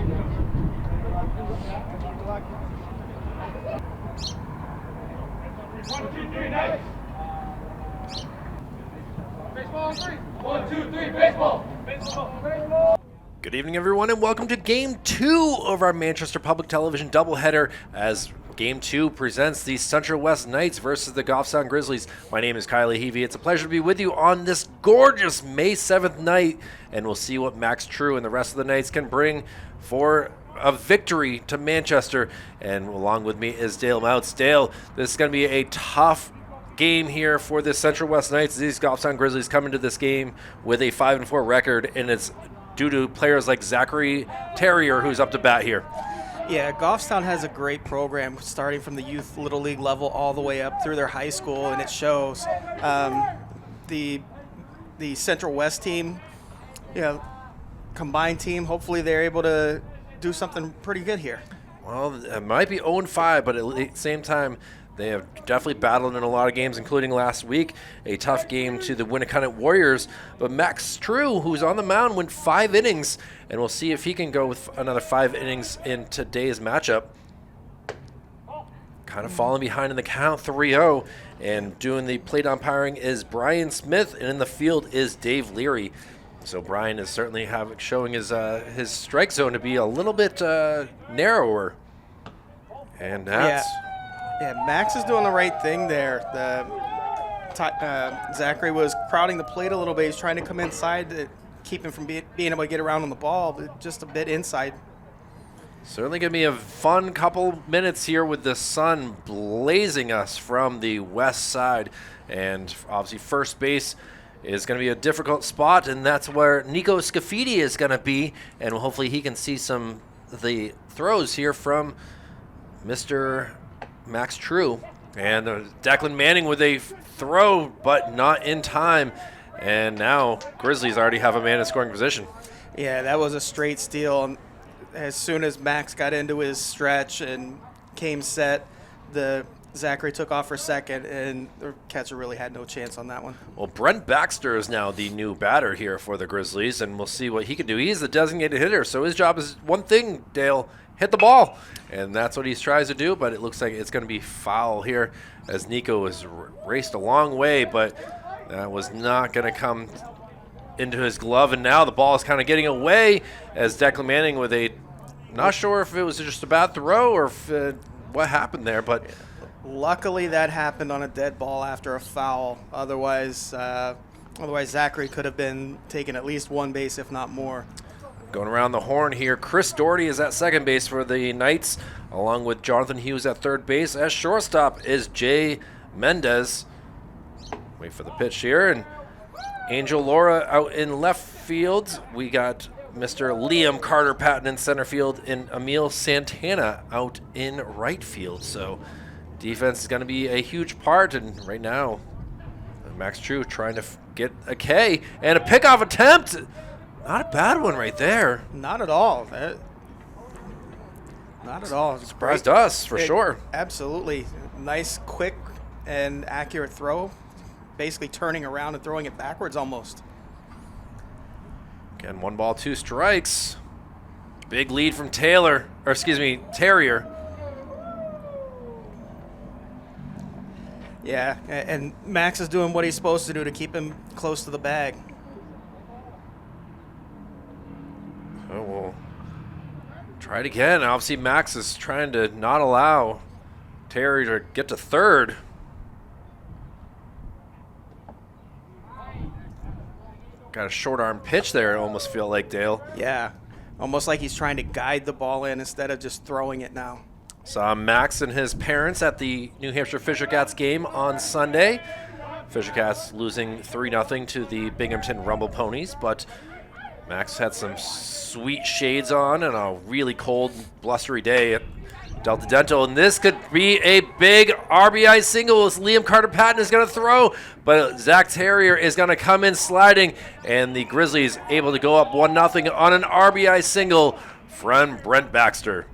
1, 2, 3, next. Baseball on 3. 1, 2, 3, baseball. Baseball. Good evening, everyone, and welcome to Game 2 of our Manchester Public Television doubleheader as Game 2 presents the Central West Knights versus the Goffstown Grizzlies. My name is Kylie Heavey. It's a pleasure to be with you on this gorgeous May 7th night, and we'll see what Max True and the rest of the Knights can bring for a victory to Manchester. And along with me is Dale Moutz. Dale, this is going to be a tough game here for the Central West Knights. These Goffstown Grizzlies come into this game with a 5-4 record, and it's due to players like Zachary Terrier, who's up to bat here. Yeah, Goffstown has a great program starting from the youth Little League level all the way up through their high school, and it shows. The Central West team, combined team, hopefully they're able to do something pretty good here. Well, it might be 0-5, but at the same time, they have definitely battled in a lot of games, including last week, a tough game to the Winnicott Warriors. But Max True, who's on the mound, went 5 innings, and we'll see if he can go with another 5 innings in today's matchup. Kind of falling behind in the count, 3-0, and doing the plate umpiring is Brian Smith, and in the field is Dave Leary. So Brian is certainly showing his strike zone to be a little bit narrower, and that's. Yeah, Max is doing the right thing there. Zachary was crowding the plate a little bit. He's trying to come inside to keep him from being able to get around on the ball, but just a bit inside. Certainly going to be a fun couple minutes here with the sun blazing us from the west side. And obviously first base is going to be a difficult spot, and that's where Nico Scafidi is going to be. And hopefully he can see some of the throws here from Mr. Max True. And Declan Manning with a throw, but not in time. And now Grizzlies already have a man in scoring position. Yeah, that was a straight steal. As soon as Max got into his stretch and came set, Zachary took off for second, and the catcher really had no chance on that one. Well, Brent Baxter is now the new batter here for the Grizzlies, and we'll see what he can do. He's the designated hitter, so his job is one thing, Dale: hit the ball. And that's what he tries to do, but it looks like it's going to be foul here as Nico has raced a long way, but that was not going to come into his glove. And now the ball is kind of getting away as Declan Manning with not sure if it was just a bad throw or what happened there, but luckily that happened on a dead ball after a foul. Otherwise Zachary could have been taking at least one base, if not more. Going around the horn here, Chris Doherty is at second base for the Knights, along with Jonathan Hughes at third base. As shortstop is Jay Mendez. Wait for the pitch here, and Angel Laura out in left field. We got Mr. Liam Carter Patton in center field, and Emil Santana out in right field. So defense is going to be a huge part, and right now, Max True trying to get a K, and a pickoff attempt. Not a bad one right there. Not at all. Not at all. Surprised us, for sure. Absolutely. Nice, quick, and accurate throw. Basically turning around and throwing it backwards almost. Again, 1 ball, 2 strikes. Big lead from Terrier. Yeah, and Max is doing what he's supposed to do to keep him close to the bag. Oh, we'll try it again. Obviously, Max is trying to not allow Terry to get to third. Got a short arm pitch there, I almost feel like, Dale. Yeah, almost like he's trying to guide the ball in instead of just throwing it now. Saw Max and his parents at the New Hampshire Fisher Cats game on Sunday. Fisher Cats losing 3-0 to the Binghamton Rumble Ponies, but Max had some sweet shades on and a really cold, blustery day at Delta Dental, and this could be a big RBI single as Liam Carter Patton is going to throw, but Zach Terrier is going to come in sliding, and the Grizzlies able to go up 1-0 on an RBI single from Brent Baxter.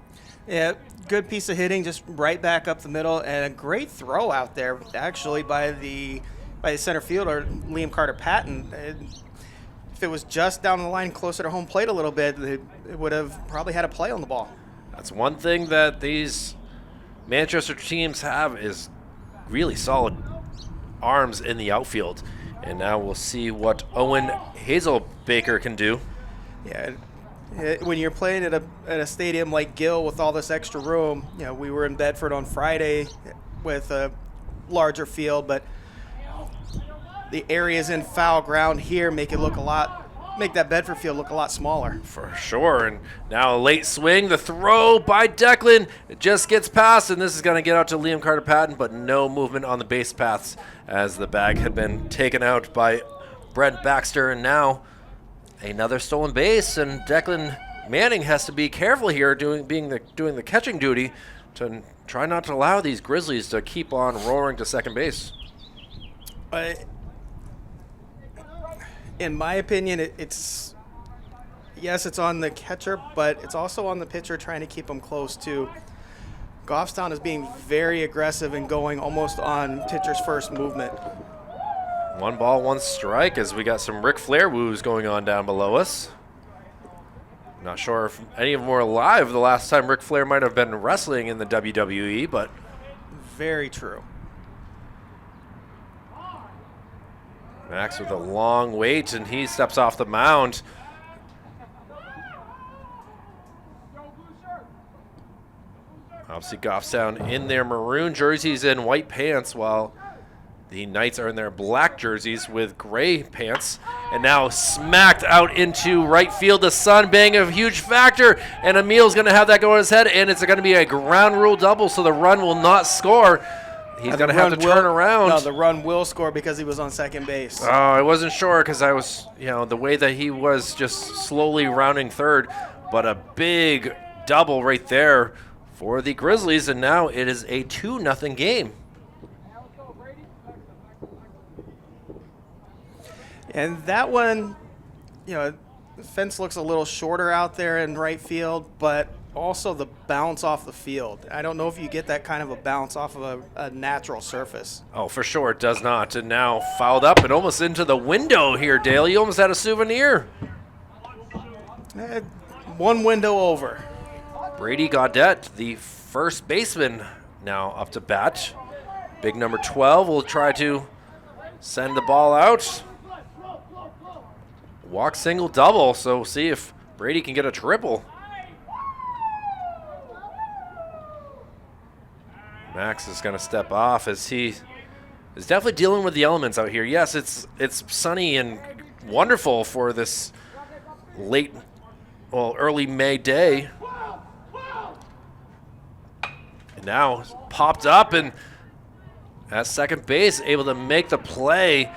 Yeah, good piece of hitting, just right back up the middle, and a great throw out there actually by the center fielder, Liam Carter Patton. if it was just down the line closer to home plate a little bit, it would have probably had a play on the ball. That's one thing that these Manchester teams have is really solid arms in the outfield. And now we'll see what Owen Hazelbaker can do. Yeah, when you're playing at a stadium like Gill with all this extra room, we were in Bedford on Friday with a larger field, but the areas in foul ground here make that Bedford field look a lot smaller. For sure. And now a late swing, the throw by Declan. It just gets past, and this is going to get out to Liam Carter-Patton, but no movement on the base paths as the bag had been taken out by Brent Baxter. And now another stolen base, and Declan Manning has to be careful here doing the catching duty to try not to allow these Grizzlies to keep on roaring to second base. In my opinion, it's on the catcher, but it's also on the pitcher trying to keep them close too. Goffstown is being very aggressive and going almost on pitcher's first movement. 1 ball, 1 strike as we got some Ric Flair woos going on down below us. Not sure if any of them were alive the last time Ric Flair might have been wrestling in the WWE, but very true. Max with a long wait, and he steps off the mound. Obviously, Goffstown in their maroon jerseys and white pants, while the Knights are in their black jerseys with gray pants. And now smacked out into right field. The sun being a huge factor, and Emil's going to have that go on his head, and it's going to be a ground rule double, so the run will not score. He's going to have to turn around. No, the run will score because he was on second base. Oh, I wasn't sure because I was, the way that he was just slowly rounding third. But a big double right there for the Grizzlies, and now it is a 2-0 game. And that one, the fence looks a little shorter out there in right field, but also the bounce off the field. I don't know if you get that kind of a bounce off of a natural surface. Oh, for sure it does not. And now fouled up and almost into the window here, Dale. You almost had a souvenir. 1 window over. Brady Gaudette, the first baseman, now up to bat. Big number 12 will try to send the ball out. Walk, single, double. So see if Brady can get a triple. Max is going to step off as he is definitely dealing with the elements out here. Yes, it's sunny and wonderful for this early May day. And now popped up and at second base, able to make the play.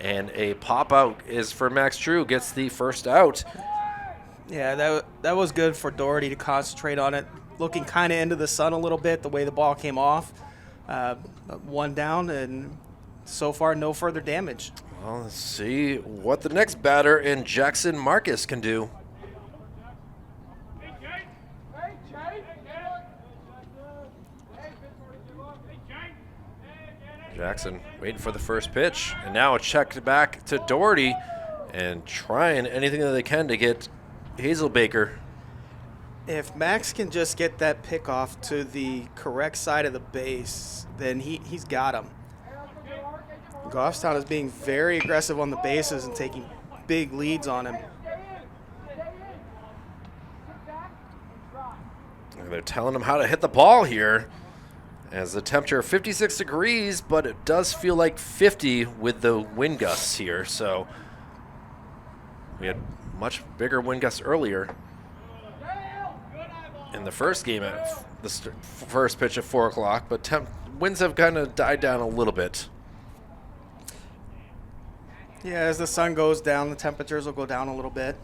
And a pop out is for Max True, gets the first out. Yeah, that was good for Doherty to concentrate on it. Looking kind of into the sun a little bit, the way the ball came off. 1 down, and so far no further damage. Well, let's see what the next batter in Jackson Marcus can do. Jackson waiting for the first pitch, and now a check back to Doherty and trying anything that they can to get Hazelbaker. If Max can just get that pickoff to the correct side of the base, then he's got him. Goffstown is being very aggressive on the bases and taking big leads on him. They're telling him how to hit the ball here. As the temperature 56 degrees, but it does feel like 50 with the wind gusts here. So we had much bigger wind gusts earlier in the first game at the first pitch at 4 o'clock, but winds have kind of died down a little bit. Yeah, as the sun goes down, the temperatures will go down a little bit.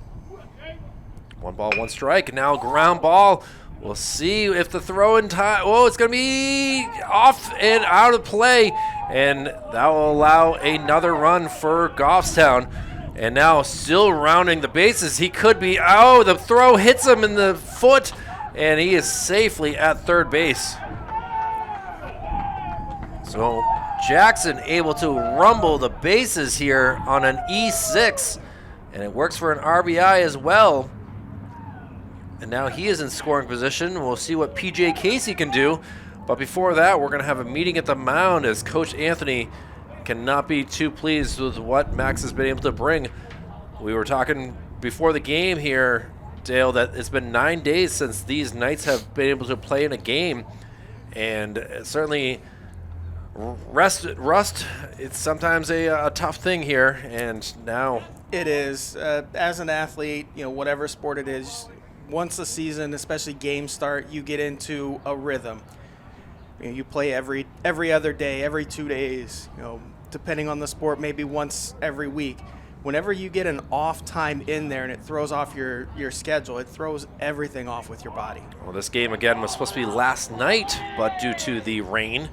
1 ball, 1 strike. Now ground ball. We'll see if the throw in time. Oh, it's going to be off and out of play. And that will allow another run for Goffstown. And now still rounding the bases. He could be. Oh, the throw hits him in the foot. And he is safely at third base. So Jackson able to rumble the bases here on an E6. and it works for an RBI as well. And now he is in scoring position. We'll see what PJ Casey can do. But before that, we're going to have a meeting at the mound as Coach Anthony cannot be too pleased with what Max has been able to bring. We were talking before the game here, Dale, that it's been 9 days since these Knights have been able to play in a game. And certainly rust, it's sometimes a tough thing here. And now it is. As an athlete, whatever sport it is, once the season, especially games start, you get into a rhythm. You play every other day, every 2 days, depending on the sport, maybe once every week. Whenever you get an off time in there and it throws off your schedule, it throws everything off with your body. Well, this game, again, was supposed to be last night, but due to the rain,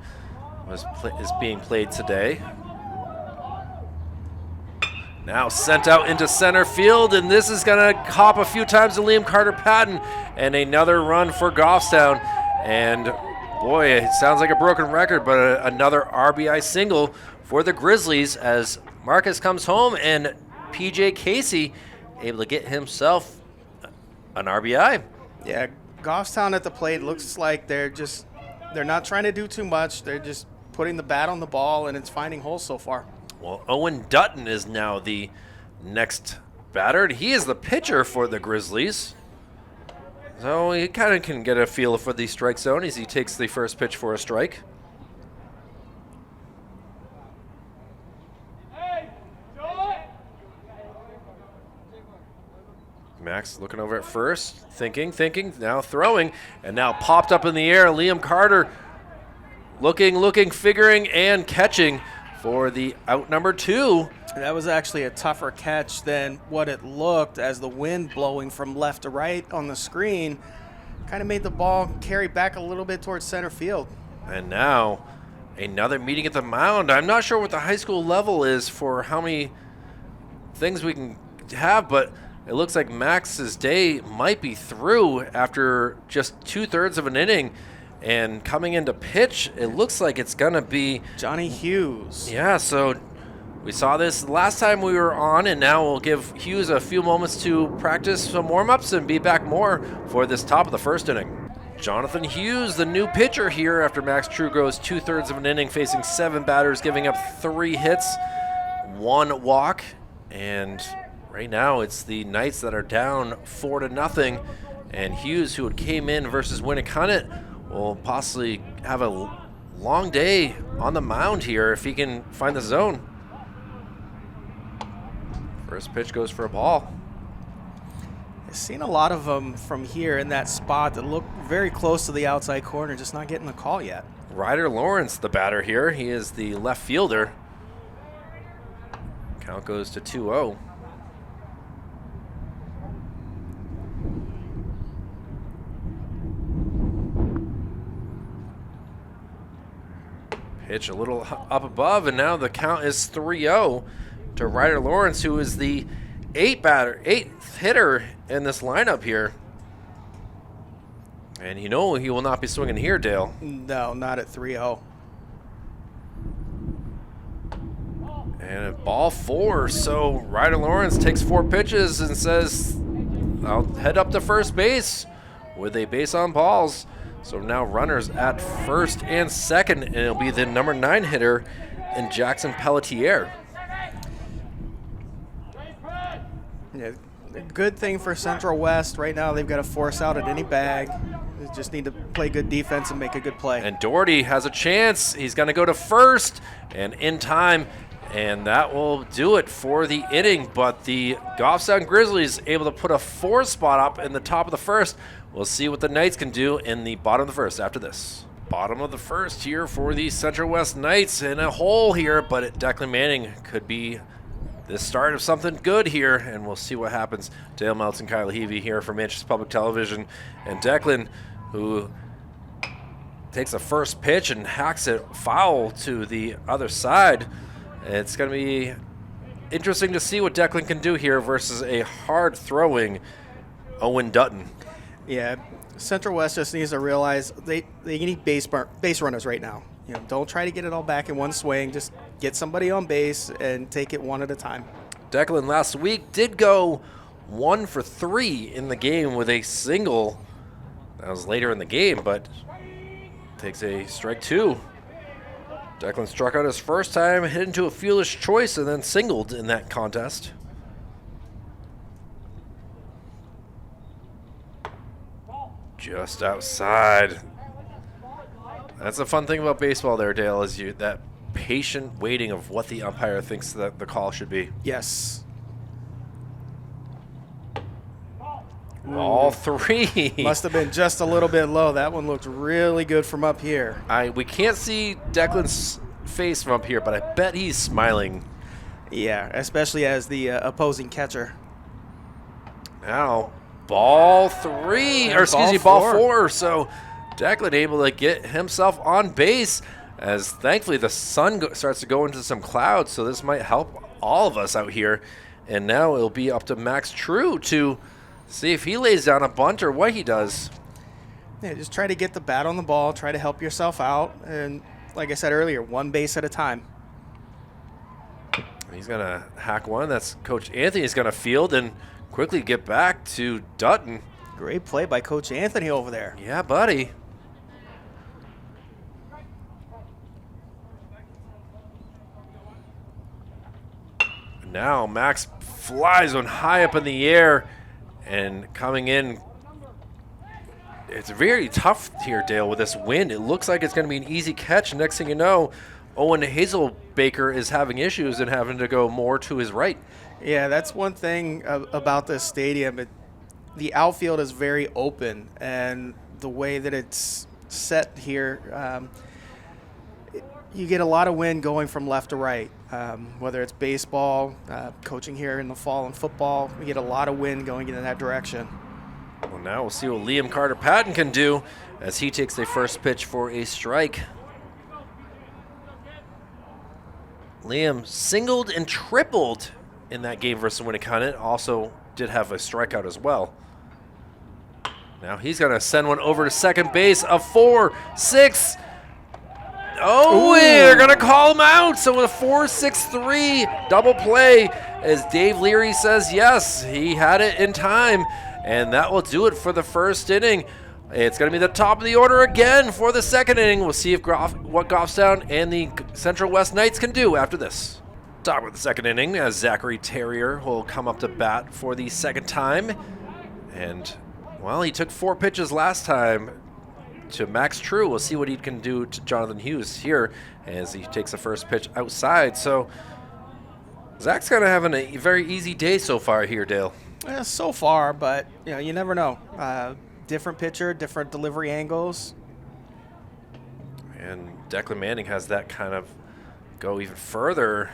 is being played today. Now sent out into center field, and this is going to hop a few times to Liam Carter-Patton, and another run for Goffstown. And boy, it sounds like a broken record, but another RBI single for the Grizzlies as Marcus comes home, and PJ Casey able to get himself an RBI. Yeah, Goffstown at the plate looks like they're not trying to do too much. They're just putting the bat on the ball, and it's finding holes so far. Well, Owen Dutton is now the next batter. He is the pitcher for the Grizzlies. So he kind of can get a feel for the strike zone as he takes the first pitch for a strike. Max looking over at first, thinking, now throwing, and now popped up in the air. Liam Carter looking, figuring, and catching for the out number 2. That was actually a tougher catch than what it looked, as the wind blowing from left to right on the screen kind of made the ball carry back a little bit towards center field. And now another meeting at the mound. I'm not sure what the high school level is for how many things we can have, but it looks like Max's day might be through after just 2/3 of an inning. And coming into pitch, it looks like it's going to be Johnny Hughes. Yeah, so we saw this last time we were on, and now we'll give Hughes a few moments to practice some warm-ups and be back more for this top of the first inning. Jonathan Hughes, the new pitcher here after Max True goes 2/3 of an inning, facing 7 batters, giving up 3 hits, 1 walk. And right now it's the Knights that are down 4-0. And Hughes, who came in versus Winnicott, will possibly have a long day on the mound here if he can find the zone. First pitch goes for a ball. I've seen a lot of them from here in that spot that look very close to the outside corner, just not getting the call yet. Ryder Lawrence, the batter here. He is the left fielder. Count goes to 2-0. Pitch a little up above, and now the count is 3-0 to Ryder Lawrence, who is the 8th hitter in this lineup here. And he will not be swinging here, Dale. No, not at 3-0. And a ball 4, so Ryder Lawrence takes 4 pitches and says, I'll head up to first base with a base on balls. So now runners at first and second, and it'll be the number 9 hitter in Jackson Pelletier. Yeah, a good thing for Central West right now. They've got to force out at any bag. They just need to play good defense and make a good play. And Doherty has a chance. He's going to go to first and in time, and that will do it for the inning. But the Goffstown Grizzlies able to put a 4 spot up in the top of the first. We'll see what the Knights can do in the bottom of the first after this. Bottom of the first here for the Central West Knights in a hole here, but Declan Manning could be the start of something good here, and we'll see what happens. Dale Meltz and Kyle Heavey here for Manchester Public Television, and Declan, who takes the first pitch and hacks it foul to the other side. It's going to be interesting to see what Declan can do here versus a hard-throwing Owen Dutton. Yeah, Central West just needs to realize they need base runners right now. Don't try to get it all back in one swing. Just get somebody on base and take it one at a time. Declan last week did go 1 for 3 in the game with a single. That was later in the game, but takes a strike 2. Declan struck out his first time, hit into a foolish choice, and then singled in that contest. Just outside. That's the fun thing about baseball there, Dale, is that patient waiting of what the umpire thinks that the call should be. Yes. All 3. Must have been just a little bit low. That one looked really good from up here. We can't see Declan's face from up here, but I bet he's smiling. Yeah, especially as the opposing catcher. Now, ball 3, or excuse me, ball 4. So Declan able to get himself on base, as thankfully the sun starts to go into some clouds, so this might help all of us out here. And now it'll be up to Max True to see if he lays down a bunt or what he does. Yeah, just try to get the bat on the ball, try to help yourself out, and like I said earlier, one base at a time. He's going to hack one. That's Coach Anthony's going to field and quickly get back to Dutton. Great play by Coach Anthony over there. Yeah, buddy. Now Max flies one high up in the air and coming in. It's very tough here, Dale, with this wind. It looks like it's going to be an easy catch. Next thing you know, Owen Hazelbaker is having issues and having to go more to his right. Yeah, that's one thing about this stadium. The outfield is very open, and the way that it's set here, you get a lot of wind going from left to right. Whether it's baseball, coaching here in the fall and football, we get a lot of wind going in that direction. Well, now we'll see what Liam Carter-Patton can do as he takes the first pitch for a strike. Liam singled and tripled in that game versus Winnicott. Also did have a strikeout as well. Now he's going to send one over to second base. A 4-6. Oh, they're going to call him out. So with a 4-6-3 double play, as Dave Leary says yes, he had it in time. And that will do it for the first inning. It's going to be the top of the order again for the second inning. We'll see if what Goffstown and the Central West Knights can do after this. Top of the second inning, as Zachary Terrier will come up to bat for the second time. And, well, he took 4 pitches last time to Max True. We'll see what he can do to Jonathan Hughes here as he takes the first pitch outside. So Zach's kind of having a very easy day so far here, Dale. Yeah, so far, but you never know. Different pitcher, different delivery angles. And Declan Manning has that kind of go even further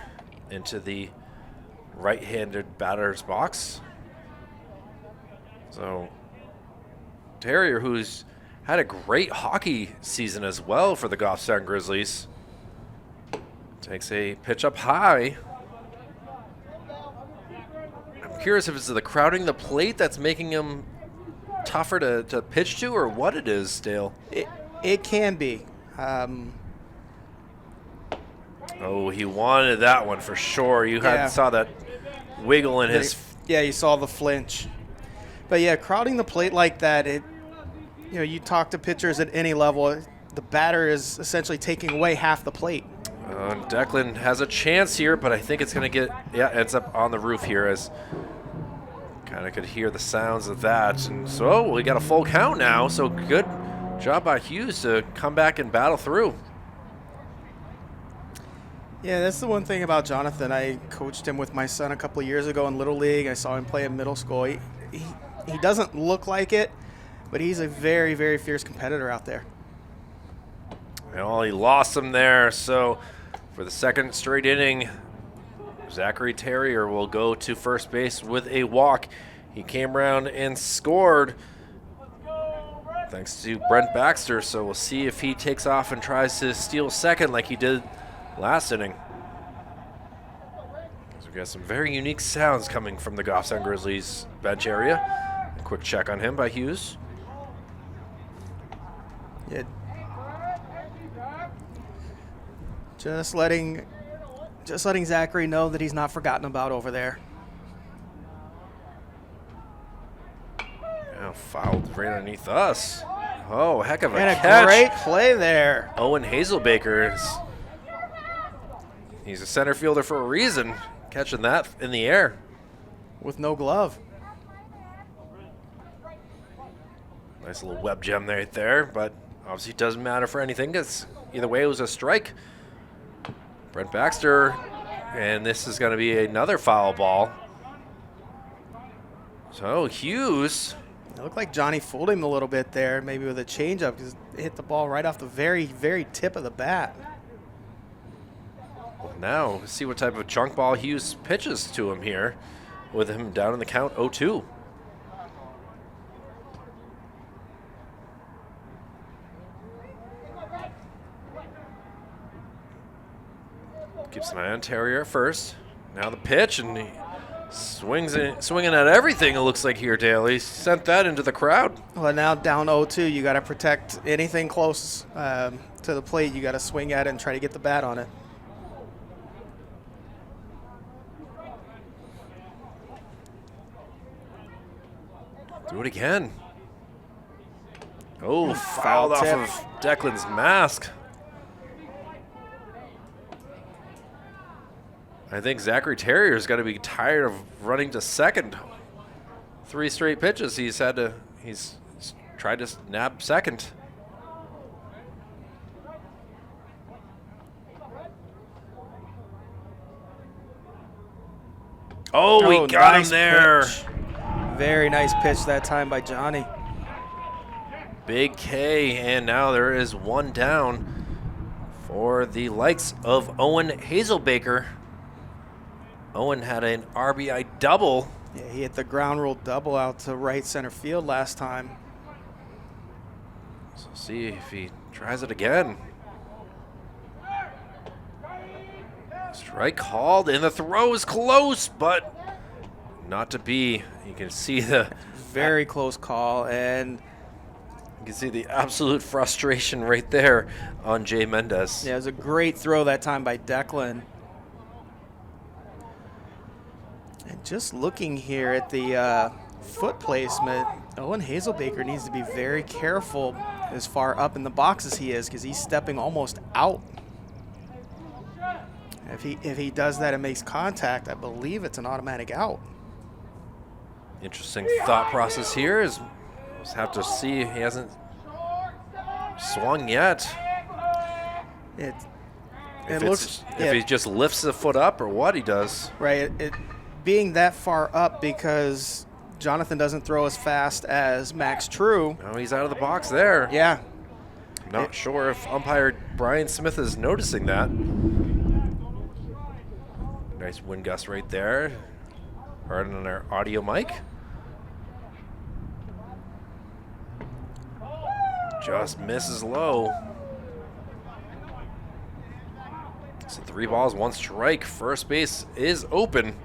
into the right-handed batter's box. So Terrier, who's had a great hockey season as well for the Goffstown Grizzlies, takes a pitch up high. I'm curious if it's the crowding the plate that's making him tougher to pitch to, or what it is, Dale. It can be. Oh, he wanted that one for sure. You saw that wiggle in his. Yeah, you saw the flinch. But yeah, crowding the plate like that, you talk to pitchers at any level, the batter is essentially taking away half the plate. Declan has a chance here, but I think it's going to ends up on the roof here, as kind of could hear the sounds of that. And so we got a full count now, so good job by Hughes to come back and battle through. Yeah, that's the one thing about Jonathan. I coached him with my son a couple of years ago in Little League. I saw him play in middle school. He doesn't look like it, but he's a very, very fierce competitor out there. Well, he lost him there, so for the second straight inning, Zachary Terrier will go to first base with a walk. He came around and scored thanks to Brent Baxter, so we'll see if he takes off and tries to steal second like he did last inning. So we've got some very unique sounds coming from the Goffstown Grizzlies bench area. A quick check on him by Hughes. Yeah. Just letting Zachary know that he's not forgotten about over there. Fouled right underneath us. Oh, heck of a And catch. a great play there. Owen Hazelbaker he's a center fielder for a reason, catching that in the air. With no glove. Nice little web gem right there, but obviously it doesn't matter for anything because either way it was a strike. Brent Baxter, and this is going to be another foul ball. So Hughes. It looked like Johnny fooled him a little bit there, maybe with a changeup, because it hit the ball right off the very, very tip of the bat. Well, now, let's see what type of junk ball Hughes pitches to him here, with him down in the count 0-2. Keeps an eye on Terrier first. Now the pitch, and he swinging at everything, it looks like here, Dale. He sent that into the crowd. Well, now down 0-2, you got to protect anything close to the plate. You got to swing at it and try to get the bat on it. Do it again. Oh, fouled off tip. of Declan's mask. I think Zachary Terrier's got to be tired of running to second. 3 straight pitches he's tried to nab second. Oh, we got nice him there. pitch. Very nice pitch that time by Johnny. Big K, and now there is one down for the likes of Owen Hazelbaker. Owen had an RBI double. Yeah, he hit the ground rule double out to right center field last time. So see if he tries it again. Strike called, and the throw is close, but not to be. You can see Very close call, and you can see the absolute frustration right there on Jay Mendez. yeah, it was a great throw that time by Declan. And just looking here at the foot placement, Owen Hazelbaker needs to be very careful as far up in the box as he is, because he's stepping almost out. If he does that and makes contact, I believe it's an automatic out. Interesting thought process here is just have to see. He hasn't swung yet. If he just lifts the foot up or what he does. Right, it being that far up because Jonathan doesn't throw as fast as Max True. No, he's out of the box there. Yeah. Not sure if umpire Brian Smith is noticing that. Nice wind gust right there. Right on our audio mic. Just misses low. So 3 balls, 1 strike. First base is open.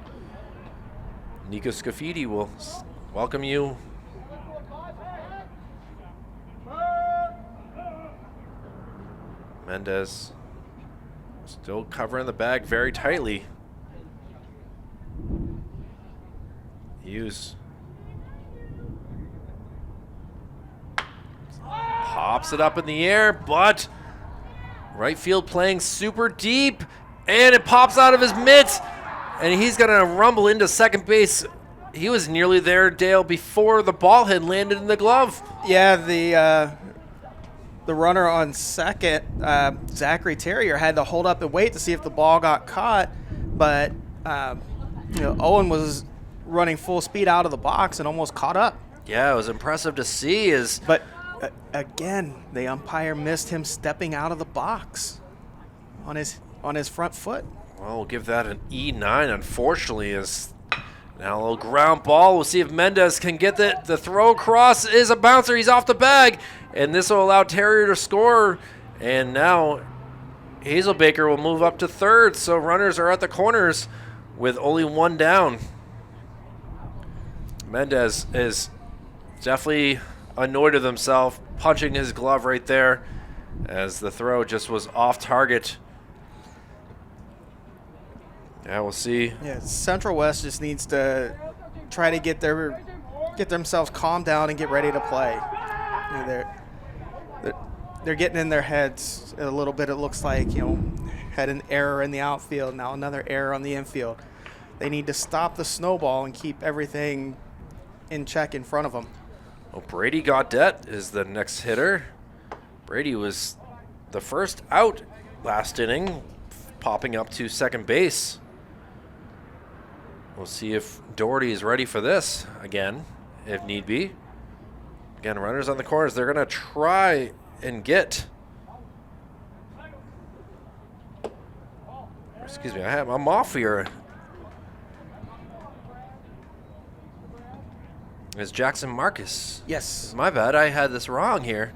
Nico Scafidi will welcome you. Mendez still covering the bag very tightly. Hughes pops it up in the air, but right field playing super deep, and it pops out of his mitts, and he's gonna rumble into second base. He was nearly there, Dale, before the ball had landed in the glove. Yeah, the runner on second, Zachary Terrier, had to hold up and wait to see if the ball got caught, but Owen was running full speed out of the box and almost caught up. Yeah, it was impressive to see. But again, the umpire missed him stepping out of the box on his front foot. Well, we'll give that an E9, unfortunately. Is now a little ground ball. We'll see if Mendez can get the throw across. Is a bouncer. He's off the bag, and this will allow Terrier to score. And now Hazelbaker will move up to third. So runners are at the corners with only 1 down. Mendez is definitely annoyed with himself, punching his glove right there as the throw just was off target. Yeah, we'll see. Yeah, Central West just needs to try to get their get themselves calmed down and get ready to play. You know, they're getting in their heads a little bit. It looks like, you know, had an error in the outfield, now another error on the infield. They need to stop the snowball and keep everything in check in front of them. Well, Brady Gaudette is the next hitter. Brady was the first out last inning, popping up to second base. We'll see if Doherty is ready for this again, if need be. Again, runners on the corners. They're going to try and get. Excuse me, I'm off here. Is Jackson Marcus? Yes. My bad, I had this wrong here.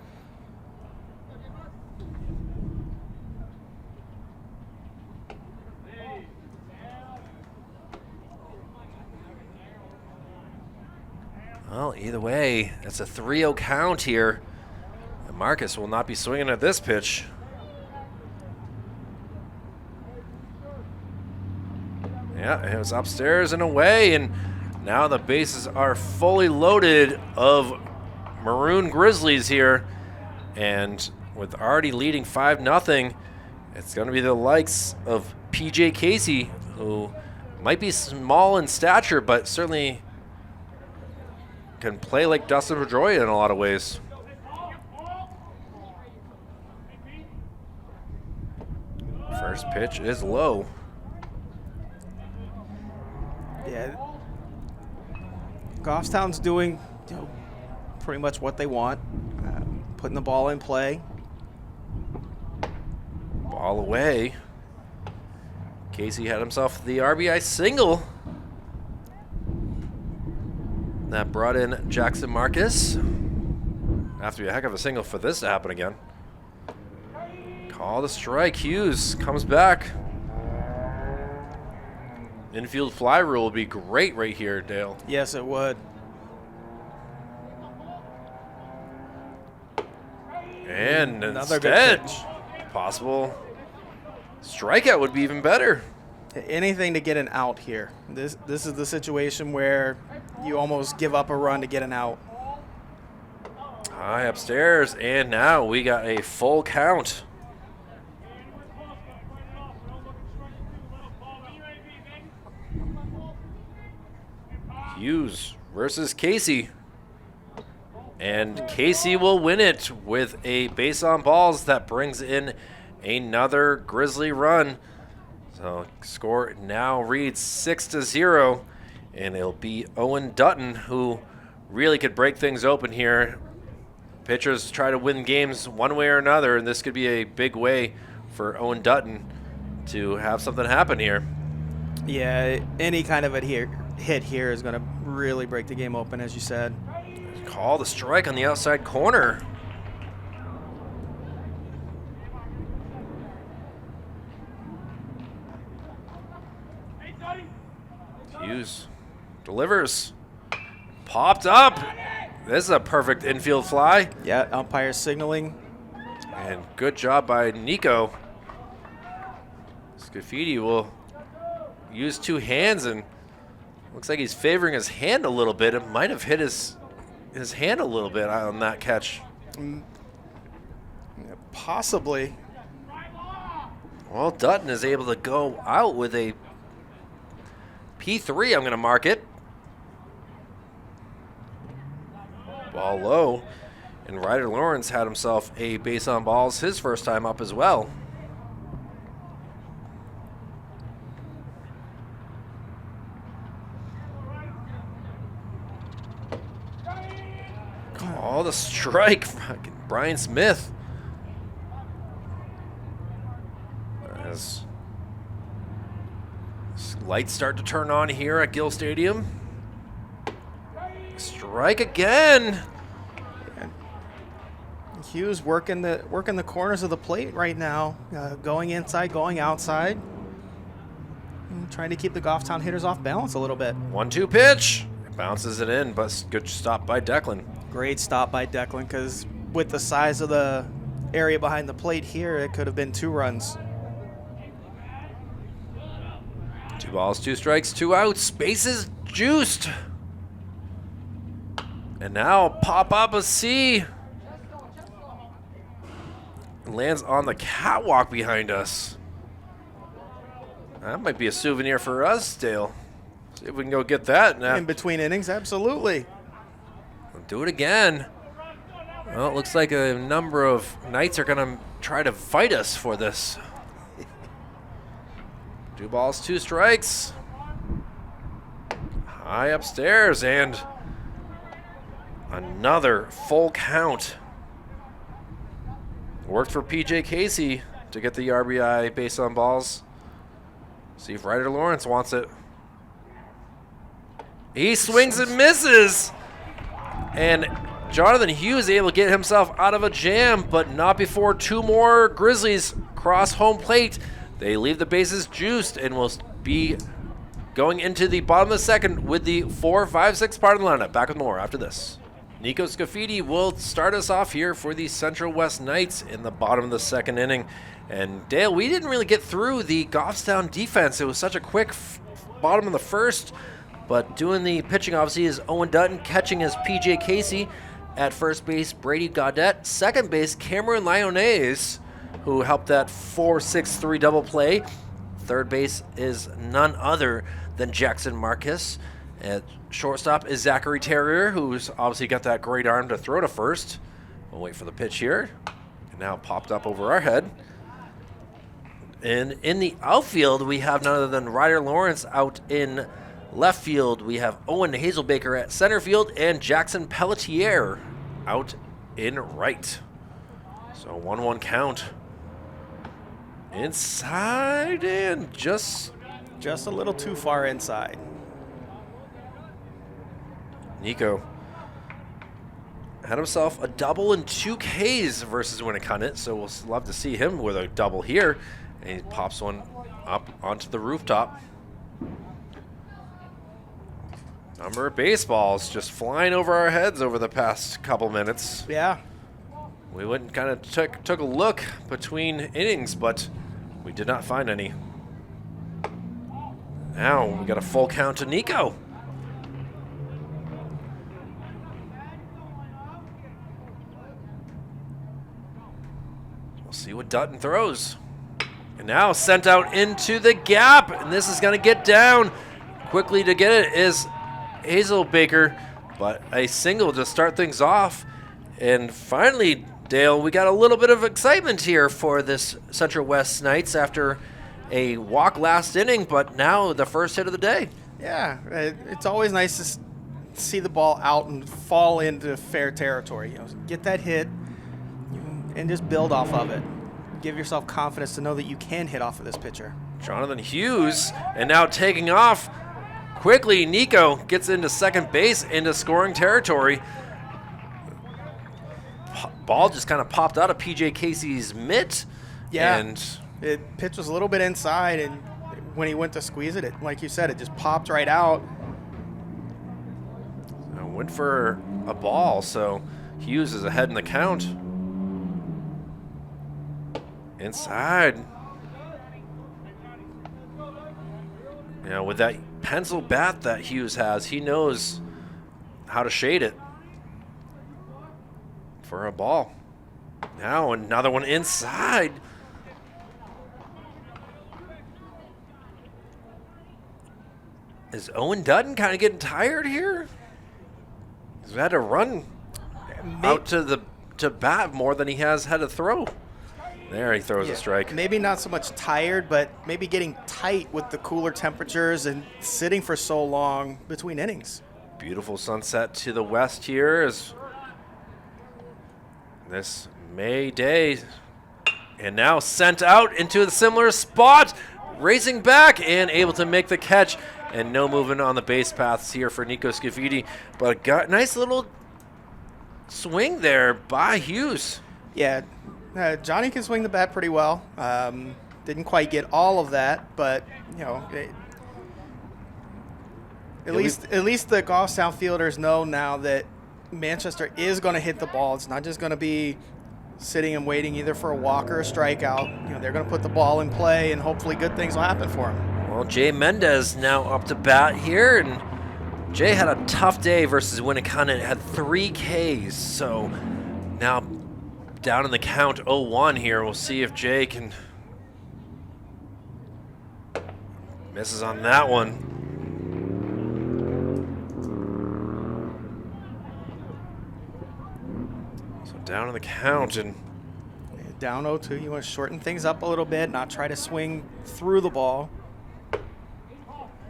Well, either way, it's a 3-0 count here. And Marcus will not be swinging at this pitch. Yeah, it was upstairs and away, and now the bases are fully loaded of Maroon Grizzlies here. And with already leading 5-0, it's going to be the likes of PJ Casey, who might be small in stature, but certainly can play like Dustin Pedroia in a lot of ways. First pitch is low. Yeah. Goffstown's doing, you know, pretty much what they want, putting the ball in play. Ball away. Casey had himself the RBI single. That brought in Jackson Marcus. Have to be a heck of a single for this to happen again. Call the strike. Hughes comes back. Infield fly rule would be great right here, Dale. Yes, it would. And Another good instead, pitch. possible strikeout would be even better. Anything to get an out here. This is the situation where you almost give up a run to get an out. High upstairs, and now we got a full count. Hughes versus Casey. And Casey will win it with a base on balls that brings in another Grizzly run. So score now reads 6-0, and it'll be Owen Dutton who really could break things open here. Pitchers try to win games one way or another, and this could be a big way for Owen Dutton to have something happen here. Yeah, any kind of hit here is going to really break the game open, as you said. Call the strike on the outside corner. Hughes delivers. Popped up. This is a perfect infield fly. Yeah, umpire signaling. And good job by Nico. Scafidi will use two hands, and looks like he's favoring his hand a little bit. It might have hit his hand a little bit on that catch. Possibly. Well, Dutton is able to go out with a P3, I'm going to mark it. Ball low. And Ryder Lawrence had himself a base on balls his first time up as well. Call the strike, Brian Smith. As lights start to turn on here at Gill Stadium. Strike again. Hughes working the corners of the plate right now, going inside, going outside, trying to keep the Goffstown hitters off balance a little bit. 1-2 pitch. Bounces it in, but good stop by Declan. Great stop by Declan, because with the size of the area behind the plate here, it could have been 2 runs. 2 balls, 2 strikes, 2 outs. Bases juiced. And now pop up a C. Lands on the catwalk behind us. That might be a souvenir for us, Dale. See if we can go get that. In between innings, absolutely. We'll do it again. Well, it looks like a number of Knights are going to try to fight us for this. 2 balls, 2 strikes. High upstairs, and another full count. Worked for PJ Casey to get the RBI based on balls. See if Ryder Lawrence wants it. He swings and misses. And Jonathan Hughes able to get himself out of a jam, but not before 2 more Grizzlies cross home plate. They leave the bases juiced and will be going into the bottom of the second with the 4, 5, 6 part of the lineup. Back with more after this. Nico Scafidi will start us off here for the Central West Knights in the bottom of the second inning. And Dale, we didn't really get through the Goffstown defense. It was such a quick bottom of the first. But doing the pitching, obviously, is Owen Dutton. Catching is PJ Casey. At first base, Brady Gaudette. Second base, Cameron Lyonnaise, who helped that 4-6-3 double play. Third base is none other than Jackson Marcus. At shortstop is Zachary Terrier, who's obviously got that great arm to throw to first. We'll wait for the pitch here. And now popped up over our head. And in the outfield, we have none other than Ryder Lawrence out in left field. We have Owen Hazelbaker at center field and Jackson Pelletier out in right. So 1-1 count. Inside and just a little too far inside. Nico had himself a double and 2 Ks versus Winnicott, so we'll love to see him with a double here. And he pops one up onto the rooftop. Number of baseballs just flying over our heads over the past couple minutes. Yeah. We went and kind of took a look between innings, but we did not find any. Now we got a full count to Nico. We'll see what Dutton throws. And now sent out into the gap, and this is going to get down. Quickly to get it is Hazelbaker, but a single to start things off. And finally, Dale, we got a little bit of excitement here for this Central West Knights after a walk last inning, but now the first hit of the day. Yeah, it's always nice to see the ball out and fall into fair territory. You know, get that hit and just build off of it. Give yourself confidence to know that you can hit off of this pitcher. Jonathan Hughes, and now taking off quickly. Nico gets into second base, into scoring territory. Ball just kind of popped out of PJ Casey's mitt. Yeah, and it pitch was a little bit inside, and when he went to squeeze it, like you said, it just popped right out. Went for a ball, so Hughes is ahead in the count. Inside. You know, with that pencil bat that Hughes has, he knows how to shade it for a ball. Now another one inside. Is Owen Dutton kind of getting tired here? He's had to run out to bat more than he has had to throw. There, he throws a strike. Maybe not so much tired, but maybe getting tight with the cooler temperatures and sitting for so long between innings. Beautiful sunset to the west here is this May day. And now sent out into a similar spot, racing back and able to make the catch. And no movement on the base paths here for Nico Scafidi. But got nice little swing there by Hughes. Yeah. Johnny can swing the bat pretty well. Didn't quite get all of that, but you know, at least the Goffstown fielders know now that Manchester is going to hit the ball. It's not just going to be sitting and waiting either for a walk or a strikeout. You know, they're going to put the ball in play, and hopefully good things will happen for them. Well, Jay Mendez now up to bat here, and Jay had a tough day versus Winnicott, had 3 Ks, so now down in the count 0-1 here. We'll see if Jay can... Misses on that one. So down in the count and... Down 0-2, you want to shorten things up a little bit, not try to swing through the ball.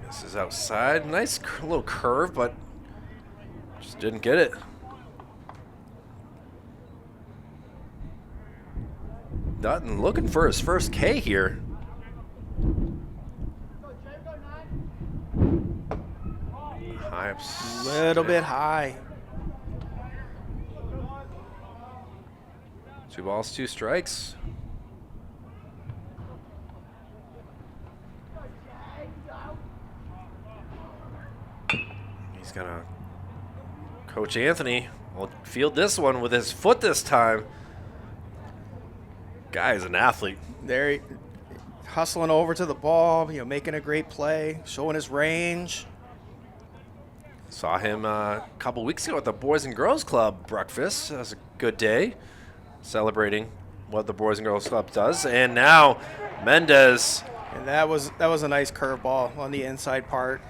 This is outside. Nice little curve, but just didn't get it. Dutton looking for his first K here. High up. Little bit high. 2 balls, 2 strikes. He's gonna, Coach Anthony will field this one with his foot this time. Guy is an athlete. There, hustling over to the ball, making a great play, showing his range. Saw him a couple weeks ago at the Boys and Girls Club breakfast. That was a good day, celebrating what the Boys and Girls Club does. And now Mendez. And that was a nice curveball on the inside part.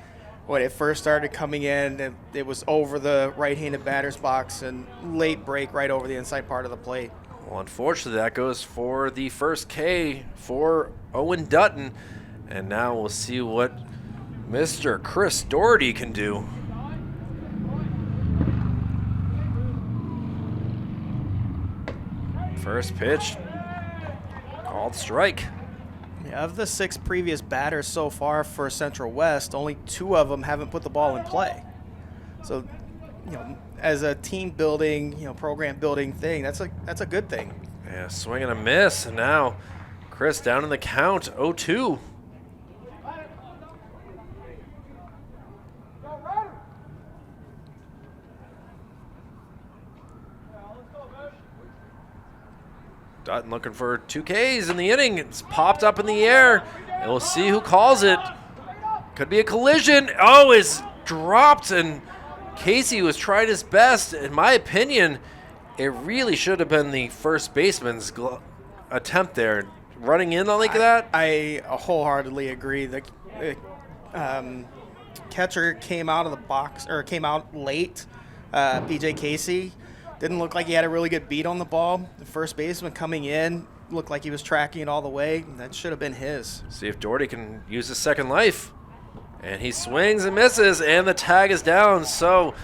When it first started coming in, it was over the right-handed batter's box and late break right over the inside part of the plate. Well, unfortunately, that goes for the first K for Owen Dutton. And now we'll see what Mr. Chris Doherty can do. First pitch, called strike. Yeah, of the 6 previous batters so far for Central West, only 2 of them haven't put the ball in play. So, as a team building, program building thing, that's a good thing. Yeah, swing and a miss, and now Chris down in the count, 0-2. Dutton looking for 2 Ks in the inning. It's popped up in the air, and we'll see who calls it. Could be a collision. Oh, it's dropped, and Casey was trying his best. In my opinion, it really should have been the first baseman's attempt there. Running in like that? I wholeheartedly agree. The catcher came out of the box, or came out late. BJ Casey didn't look like he had a really good beat on the ball. The first baseman coming in looked like he was tracking it all the way. That should have been his. See if Doherty can use his second life. And he swings and misses, and the tag is down. So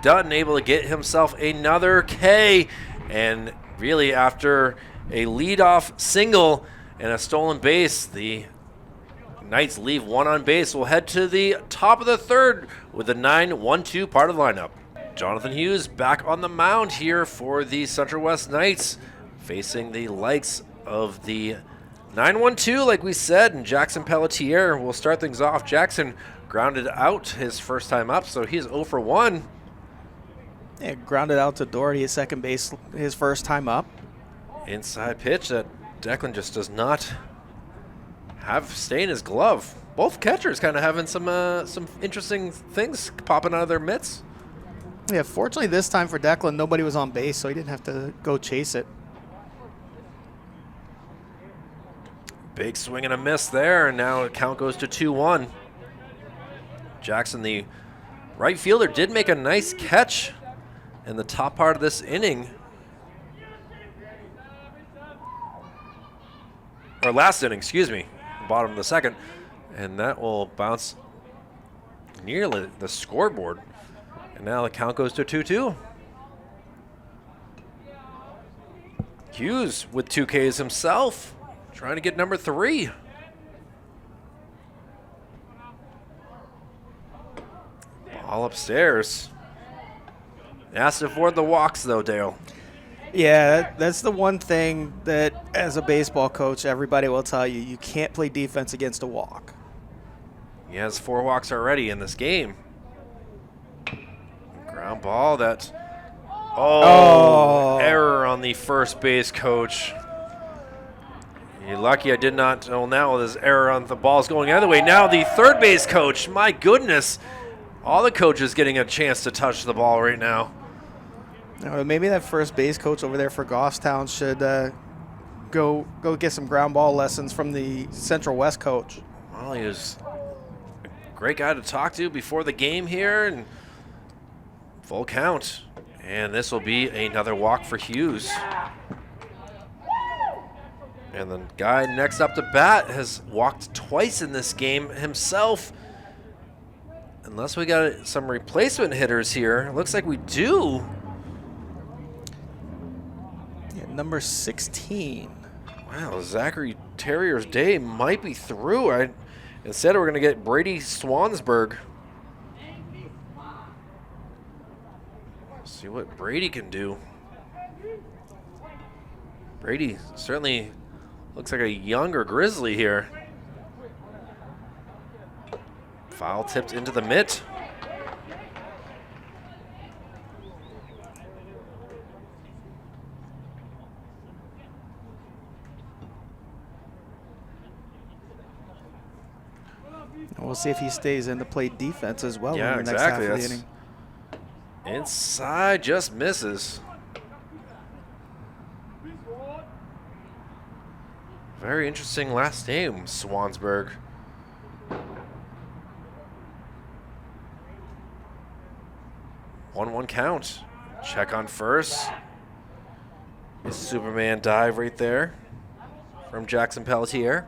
Dutton able to get himself another K. And really, after a leadoff single and a stolen base, the Knights leave 1 on base. We'll head to the top of the 3rd with the 9-1-2 part of the lineup. Jonathan Hughes back on the mound here for the Central West Knights, facing the likes of the 9-1-2, like we said, and Jackson Pelletier will start things off. Jackson grounded out his first time up, so he's 0 for 1. Yeah, grounded out to Doherty at second base his first time up. Inside pitch that Declan just does not have stay in his glove. Both catchers kind of having some interesting things popping out of their mitts. Yeah, fortunately this time for Declan, nobody was on base, so he didn't have to go chase it. Big swing and a miss there, and now the count goes to 2-1. Jackson, the right fielder, did make a nice catch in the top part of this inning. Or last inning, excuse me, bottom of the 2nd. And that will bounce nearly the scoreboard. And now the count goes to 2-2. Hughes with 2 Ks himself, trying to get number 3. Ball upstairs. Has to avoid the walks, though, Dale. Yeah, that's the one thing that, as a baseball coach, everybody will tell you. You can't play defense against a walk. He has 4 walks already in this game. Ground ball that... Oh, error on the first base coach. You're lucky I did not. Oh, now there's error on the balls going the other way. Now the third base coach, my goodness. All the coaches getting a chance to touch the ball right now. Maybe that first base coach over there for Goffstown should go get some ground ball lessons from the Central West coach. Well, he was a great guy to talk to before the game here, and full count. And this will be another walk for Hughes. And the guy next up to bat has walked twice in this game himself. Unless we got some replacement hitters here. Looks like we do. Yeah, number 16. Wow, Zachary Terrier's day might be through. Instead, we're going to get Brady Swansburg. See what Brady can do. Brady certainly looks like a younger Grizzly here. Foul tipped into the mitt. We'll see if he stays in to play defense as well Yeah, in the next half exactly. of the That's inning. inside, just misses. Very interesting last name, Swansburg. One count. Check on first. His Superman dive right there from Jackson Pelletier.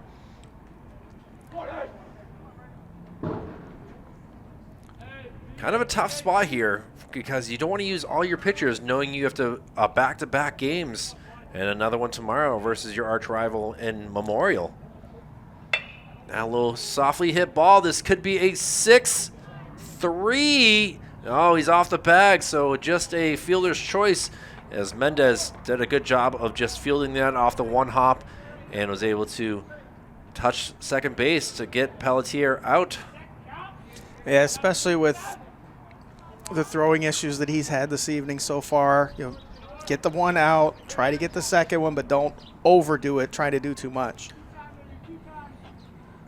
Kind of a tough spot here because you don't want to use all your pitchers knowing you have to back-to-back games and another one tomorrow versus your arch rival in Memorial. Now a little softly hit ball. This could be a 6-3. Oh, he's off the bag, so just a fielder's choice as Mendez did a good job of just fielding that off the one hop and was able to touch second base to get Pelletier out. Yeah, especially with the throwing issues that he's had this evening so far. Get the one out, try to get the second one, but don't overdo it, try to do too much.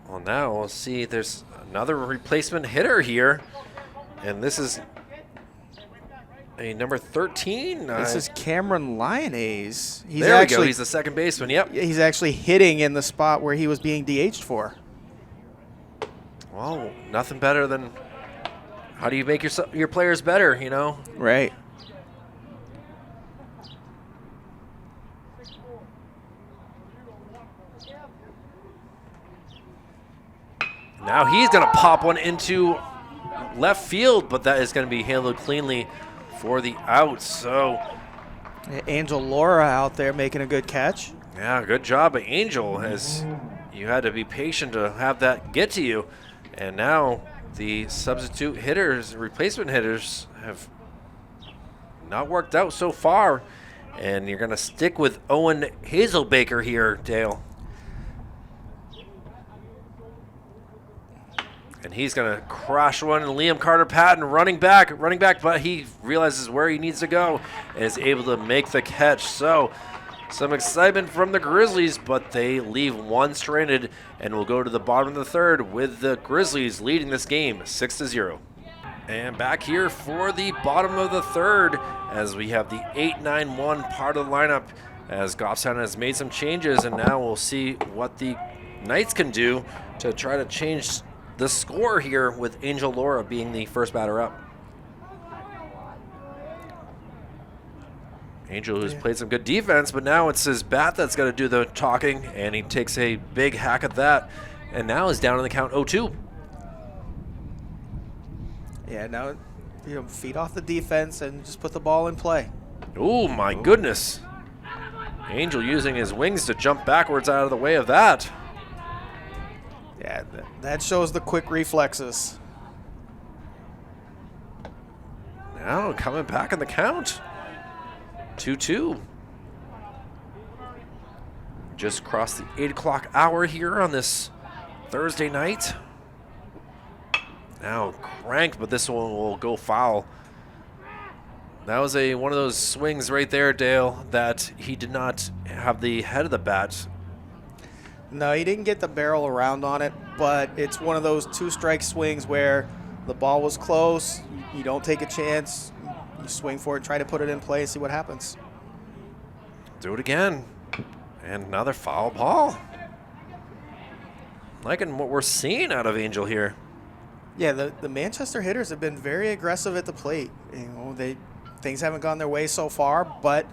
Well, now we'll see there's another replacement hitter here, and this is a number 13. This is Cameron Lyonnaise. There we go. He's the second baseman. Yep. He's actually hitting in the spot where he was being DH'd for. Well, nothing better than how do you make your players better, you know? Right. Now he's going to pop one into left field, but that is going to be handled cleanly for the out. So Angel Laura out there making a good catch. yeah, good job, Angel, as you had to be patient to have that get to you. And now the substitute hitters, replacement hitters, have not worked out so far. And you're going to stick with Owen Hazelbaker here, Dale. And he's going to crush one. And Liam Carter-Patton running back, but he realizes where he needs to go and is able to make the catch. So some excitement from the Grizzlies, but they leave one stranded and will go to the bottom of the third with the Grizzlies leading this game 6-0. And back here for the bottom of the third as we have the 8-9-1 part of the lineup as Goffstown has made some changes, and now we'll see what the Knights can do to try to change the score here with Angel Laura being the first batter up. Angel, who's played some good defense, but now it's his bat that's going to do the talking, and he takes a big hack at that, and now is down on the count 0-2. Yeah, now feed off the defense and just put the ball in play. Oh my goodness. Angel using his wings to jump backwards out of the way of that. Yeah, that shows the quick reflexes. Now coming back in the count. 2-2. Just crossed the 8 o'clock hour here on this Thursday night. Now cranked, but this one will go foul. That was one of those swings right there, Dale, that he did not have the head of the bat. No, he didn't get the barrel around on it, but it's one of those two-strike swings where the ball was close. You don't take a chance. You swing for it, try to put it in play, see what happens. Do it again. And another foul ball. Liking what we're seeing out of Angel here. Yeah, the Manchester hitters have been very aggressive at the plate. You know, things haven't gone their way so far, but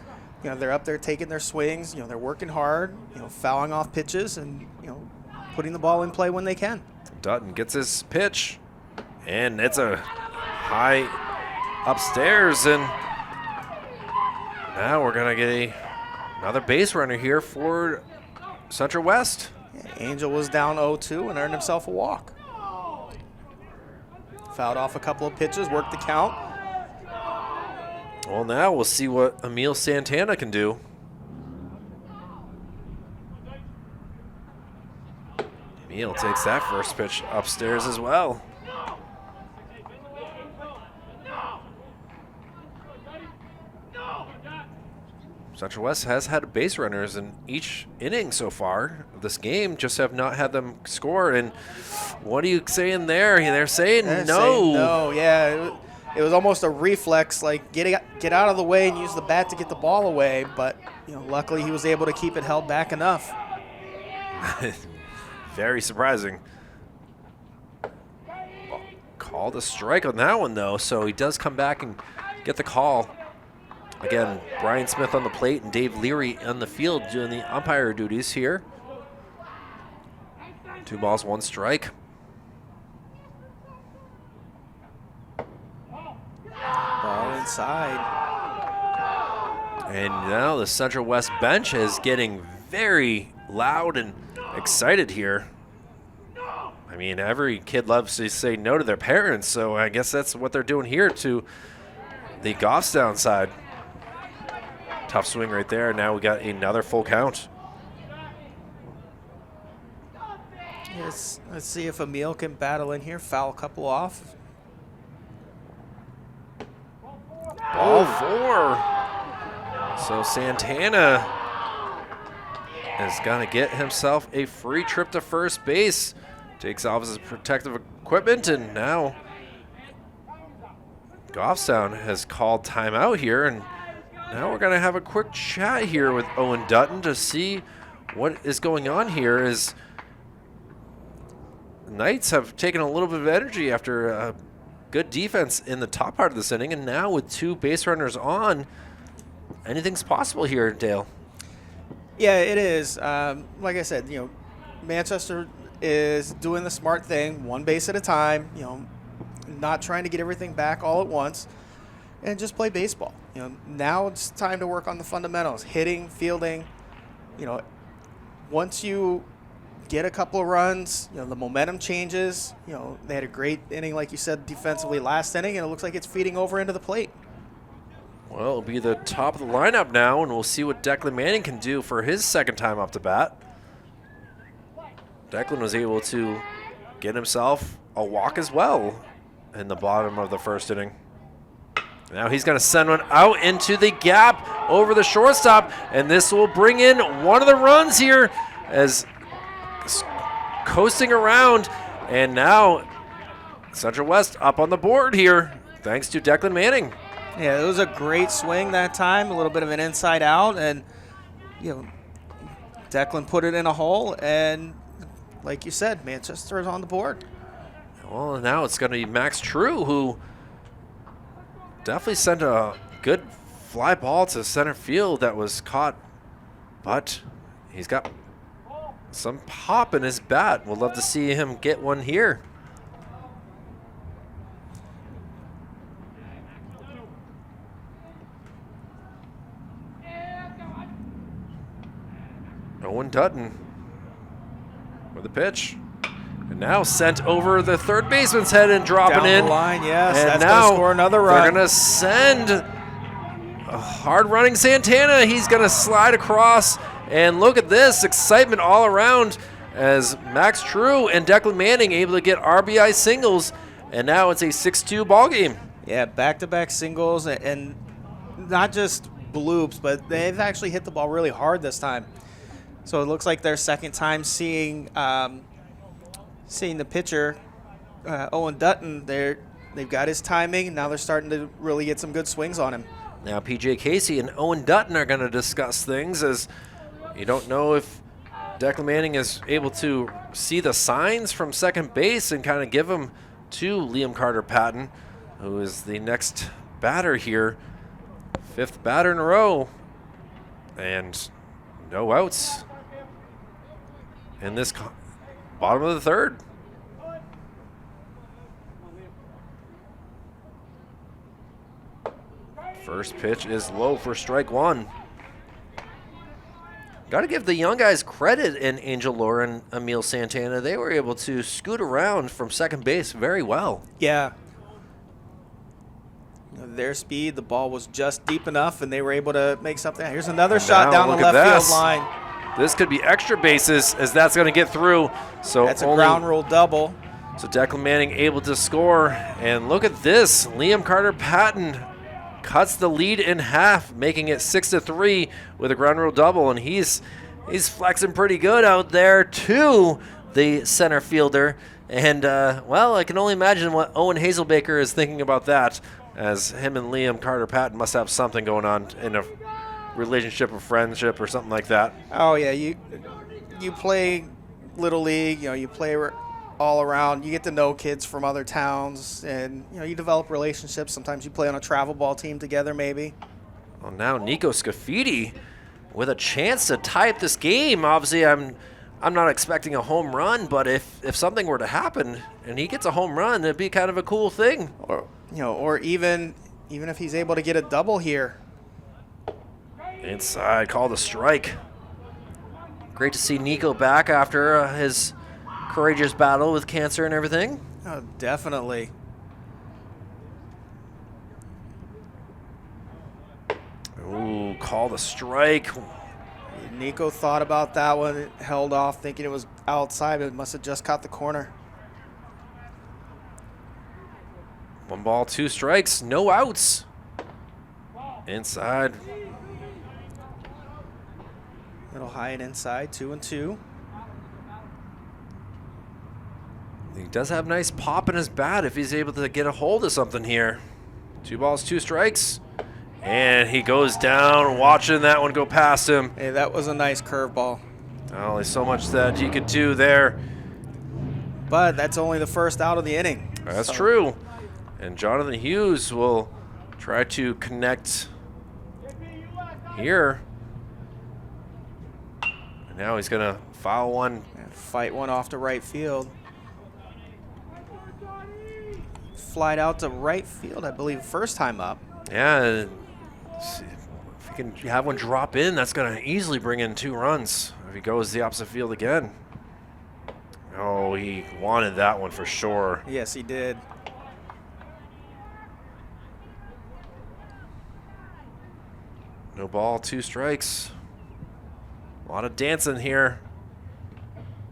you know, they're up there taking their swings. You know, they're working hard. You know, fouling off pitches and putting the ball in play when they can. Dutton gets his pitch, and it's a high upstairs, and now we're gonna get another base runner here for Central West. Yeah, Angel was down 0-2 and earned himself a walk. Fouled off a couple of pitches, worked the count. Well, now we'll see what Emil Santana can do. Emil takes that first pitch upstairs as well. Central West has had base runners in each inning so far of this game, just have not had them score. And what are you saying there? They're saying no. No, yeah. It was almost a reflex, like get out of the way and use the bat to get the ball away. But luckily he was able to keep it held back enough. Very surprising. Called a strike on that one though, so he does come back and get the call. Again, Brian Smith on the plate and Dave Leary on the field doing the umpire duties here. 2 balls, 1 strike. Ball inside. And now the Central West bench is getting very loud and excited here. I mean, every kid loves to say no to their parents, so I guess that's what they're doing here to the Goffstown side. Tough swing right there. Now we got another full count. Yes, let's see if Emil can battle in here. Foul a couple off. Ball 4. So Santana is going to get himself a free trip to first base. Takes off his protective equipment, and now Goffstown has called timeout here, and now we're going to have a quick chat here with Owen Dutton to see what is going on here. As Knights have taken a little bit of energy after a good defense in the top part of this inning, and now with 2 base runners on, anything's possible here, Dale. Yeah, it is. Like I said, Manchester is doing the smart thing, 1 base at a time, not trying to get everything back all at once, and just play baseball. Now it's time to work on the fundamentals, hitting, fielding. Once you get a couple of runs, the momentum changes. They had a great inning, like you said, defensively last inning, and it looks like it's feeding over into the plate. Well, it'll be the top of the lineup now, and we'll see what Declan Manning can do for his second time up to bat. Declan was able to get himself a walk as well in the bottom of the first inning. Now he's going to send one out into the gap over the shortstop, and this will bring in one of the runs here as coasting around, and now Central West up on the board here thanks to Declan Manning. Yeah, it was a great swing that time, a little bit of an inside out, and Declan put it in a hole, and like you said, Manchester is on the board. Well, now it's going to be Max True, who definitely sent a good fly ball to center field that was caught, but he's got some pop in his bat. We'll love to see him get one here. Owen Dutton with the pitch. And now sent over the third baseman's head and dropping Down in. the line, yes. And that's now going to score another run. They're going to send a hard-running Santana. He's going to slide across. And look at this excitement all around as Max True and Declan Manning able to get RBI singles. And now it's a 6-2 ball game. Yeah, back-to-back singles, and not just bloops, but they've actually hit the ball really hard this time. So it looks like their second time seeing the pitcher, Owen Dutton. They're they've got his timing. Now they're starting to really get some good swings on him. Now PJ Casey and Owen Dutton are going to discuss things, as you don't know if Declan Manning is able to see the signs from second base and kind of give them to Liam Carter-Patton, who is the next batter here. 5th batter in a row. And no outs in this bottom of the 3rd. First pitch is low for strike 1. Got to give the young guys credit in Angel Laura and Emil Santana. They were able to scoot around from second base very well. Yeah. Their speed, the ball was just deep enough, and they were able to make something. Here's another shot down the left field line. This could be extra bases, as that's going to get through. So that's a ground rule double. So Declan Manning able to score. And look at this. Liam Carter-Patton cuts the lead in half, making it 6-3 with a ground rule double. And he's flexing pretty good out there to the center fielder. And, well, I can only imagine what Owen Hazelbaker is thinking about that, as him and Liam Carter-Patton must have something going on in a relationship or friendship or something like that. Oh, yeah. You play Little League, you play all around. You get to know kids from other towns, and, you develop relationships. Sometimes you play on a travel ball team together maybe. Well, now Nico Scafidi with a chance to tie up this game. Obviously, I'm not expecting a home run, but if something were to happen and he gets a home run, it'd be kind of a cool thing. Or even if he's able to get a double here. Inside, called a strike. Great to see Nico back after his courageous battle with cancer and everything. Oh, definitely. Ooh, called a strike. Nico thought about that one, held off, thinking it was outside, but it must have just caught the corner. 1 ball, 2 strikes, no outs. Inside. Little high and inside, 2-2. He does have nice pop in his bat if he's able to get a hold of something here. 2 balls, 2 strikes. And he goes down, watching that one go past him. Hey, that was a nice curveball. Oh, there's so much that he could do there. But that's only the first out of the inning. That's true. And Jonathan Hughes will try to connect here. And now he's going to foul one. And fight one off to right field. Flied out to right field, I believe, first time up. Yeah. If he can have one drop in, that's going to easily bring in 2 runs. If he goes the opposite field again. Oh, he wanted that one for sure. Yes, he did. No ball, 2 strikes. A lot of dancing here.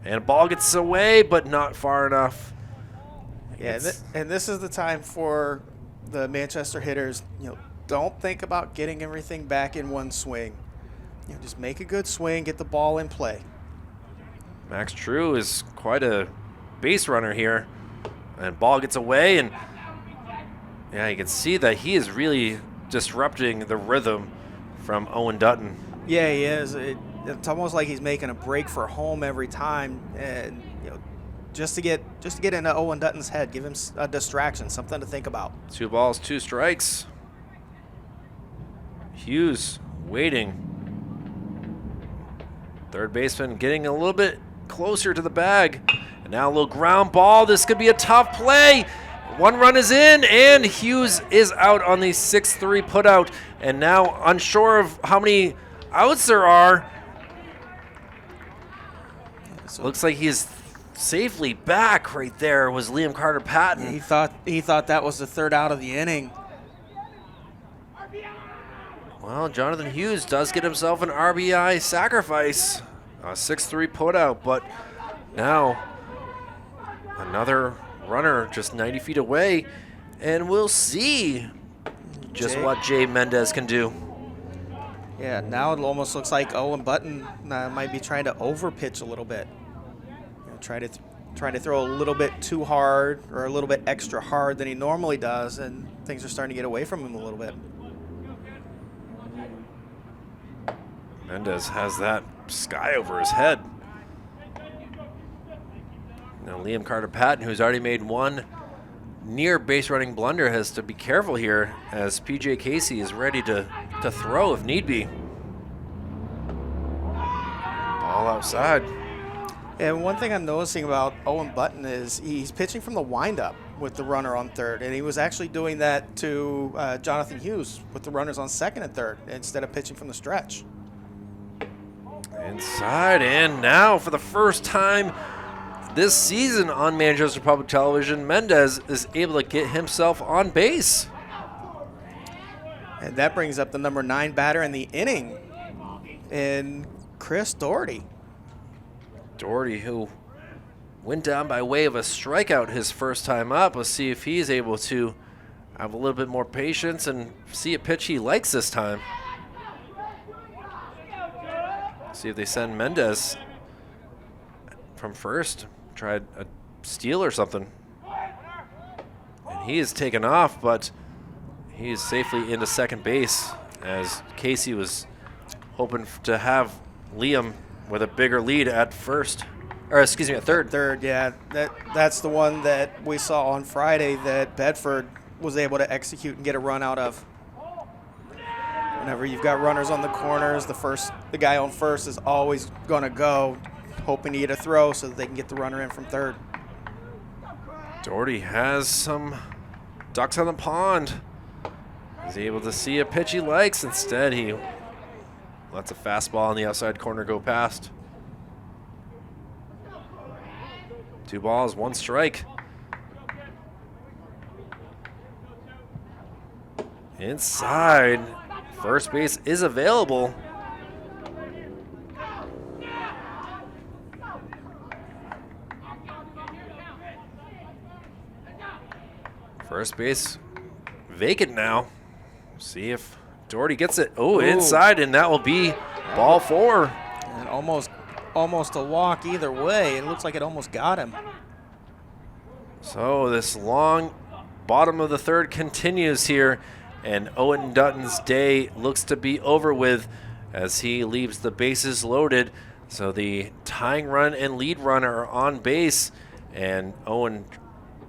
And a ball gets away, but not far enough. Yeah, and this is the time for the Manchester hitters, don't think about getting everything back in one swing. Just make a good swing, get the ball in play. Max True is quite a base runner here. And ball gets away, and yeah, you can see that he is really disrupting the rhythm from Owen Dutton. Yeah, he is. It's almost like he's making a break for home every time, and just to get into Owen Dutton's head, give him a distraction, something to think about. 2 balls, 2 strikes. Hughes waiting. Third baseman getting a little bit closer to the bag. And now a little ground ball. This could be a tough play. 1 run is in, and Hughes is out on the 6-3 putout. And now unsure of how many outs there are. So looks like he's safely back right there was Liam Carter-Patton. He thought that was the 3rd out of the inning. Well, Jonathan Hughes does get himself an RBI sacrifice. A 6-3 putout, but now another runner just 90 feet away, and we'll see just what Jay Mendez can do. Yeah, now it almost looks like Owen Button might be trying to overpitch a little bit. Try to trying to throw a little bit too hard or a little bit extra hard than he normally does, and things are starting to get away from him a little bit. Mendez has that sky over his head. Now Liam Carter-Patton, who's already made one near base running blunder, has to be careful here as PJ Casey is ready to throw if need be. Ball outside. And one thing I'm noticing about Owen Button is he's pitching from the windup with the runner on third, and he was actually doing that to Jonathan Hughes with the runners on second and third instead of pitching from the stretch. Inside, and now for the first time this season on Manchester Public Television, Mendez is able to get himself on base. And that brings up the number 9 batter in the inning, in Chris Doherty. Doherty, who went down by way of a strikeout his first time up. Let's see if he's able to have a little bit more patience and see a pitch he likes this time. See if they send Mendez from first. Tried a steal or something. And he is taken off, but he is safely into second base as Casey was hoping to have Liam with a bigger lead at first. Or excuse me, at third. Third, yeah. That's the one that we saw on Friday that Bedford was able to execute and get a run out of. Whenever you've got runners on the corners, the guy on first is always going to go, hoping to get a throw so that they can get the runner in from third. Doherty has some ducks on the pond. He's able to see a pitch he likes. Instead, he lets a fastball on the outside corner go past. 2 balls, 1 strike. Inside, first base is available. First base vacant now. See if Doherty gets it. Oh, inside, and that will be ball 4. And almost a walk either way. It looks like it almost got him. So this long bottom of the third continues here, and Owen Dutton's day looks to be over with as he leaves the bases loaded. So the tying run and lead run are on base, and Owen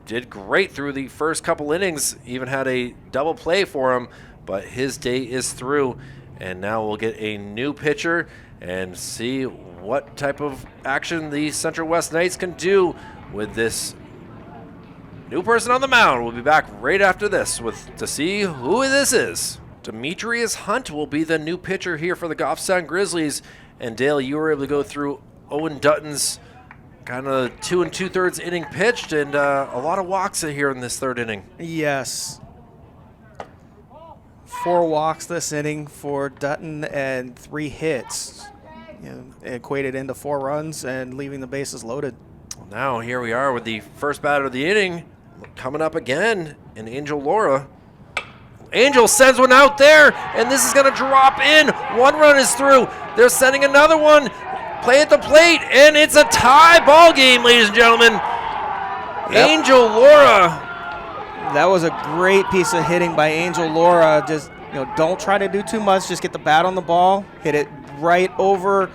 did great through the first couple innings, even had a double play for him, but his day is through, and now we'll get a new pitcher and see what type of action the Central West Knights can do with this new person on the mound. We'll be back right after this to see who this is. Demetrius Hunt will be the new pitcher here for the Goffstown Grizzlies. And Dale, you were able to go through Owen Dutton's kind of 2 2/3 inning pitched, and a lot of walks here in this third inning. Yes. 4 walks this inning for Dutton and 3 hits. Equated into 4 runs and leaving the bases loaded. Well, now here we are with the first batter of the inning coming up again in Angel Laura. Angel sends one out there, and this is going to drop in. 1 run is through. They're sending another one. Play at the plate, and it's a tie ball game, ladies and gentlemen. Yep. Angel Laura. That was a great piece of hitting by Angel Laura. Just don't try to do too much. Just get the bat on the ball, hit it right over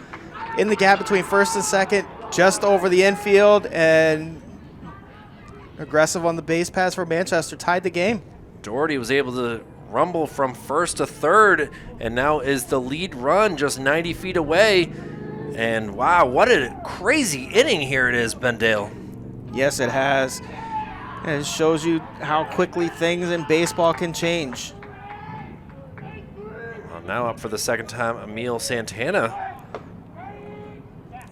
in the gap between first and second, just over the infield, and aggressive on the base pass for Manchester. Tied the game. Doherty was able to rumble from first to third, and now is the lead run just 90 feet away. And wow, what a crazy inning here it is, Ben Dale. Yes, it has. And it shows you how quickly things in baseball can change. Well, now up for the second time, Emil Santana.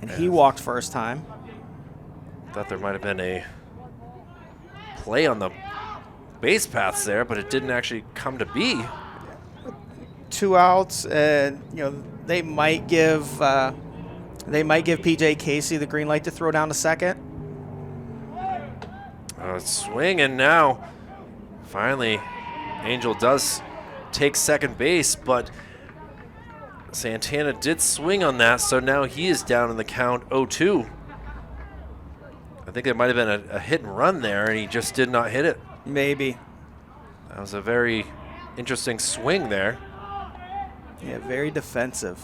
And he walked first time. Thought there might have been a play on the base paths there, but it didn't actually come to be. 2 outs, and they might give PJ Casey the green light to throw down to second. Swing, and now finally Angel does take second base, but Santana did swing on that, so now he is down in the count 0-2. I think there might have been a hit and run there, and he just did not hit it. Maybe. That was a very interesting swing there. Yeah, very defensive.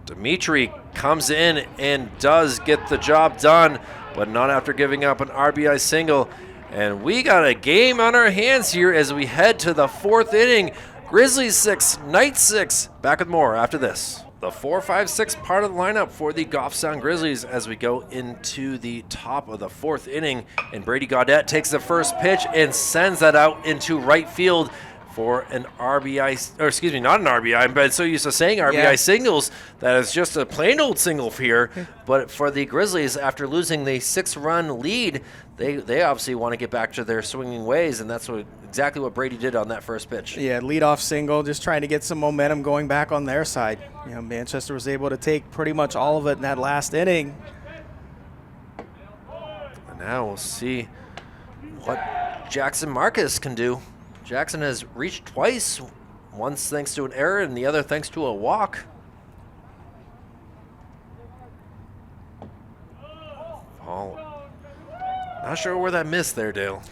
Dimitri comes in and does get the job done, but not after giving up an RBI single. And we got a game on our hands here as we head to the 4th inning. Grizzlies 6, Knights 6. Back with more after this. The 4-5-6 part of the lineup for the Goffstown Grizzlies as we go into the top of the 4th inning. And Brady Gaudette takes the first pitch and sends that out into right field for an RBI, or excuse me, not an RBI. I've been so used to saying RBI singles that it's just a plain old single here. But for the Grizzlies, after losing the 6-run lead, they obviously want to get back to their swinging ways, and that's exactly what Brady did on that first pitch. Yeah, leadoff single, just trying to get some momentum going back on their side. You know, Manchester was able to take pretty much all of it in that last inning. And now we'll see what Jackson Marcus can do. Jackson has reached twice, once thanks to an error and the other thanks to a walk. Ball. Not sure where that missed there, Dale.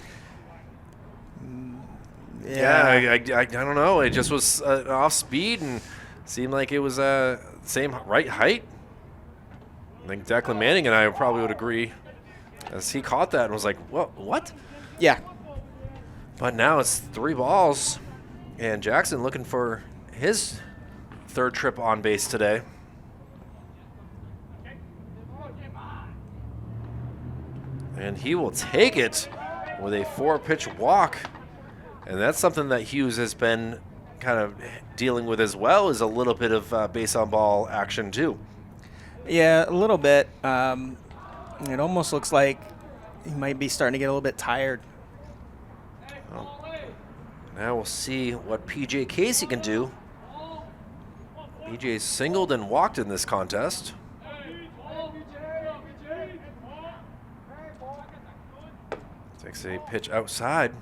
I don't know. It just was off speed and seemed like it was same right height. I think Declan Manning and I probably would agree as he caught that and was like, what? Yeah. But now it's 3 balls, and Jackson looking for his 3rd trip on base today. And he will take it with a 4-pitch walk. And that's something that Hughes has been kind of dealing with as well, is a little bit of base on ball action too. Yeah, a little bit. It almost looks like he might be starting to get a little bit tired. Now we'll see what PJ Casey can do. PJ singled and walked in this contest. Takes a pitch outside.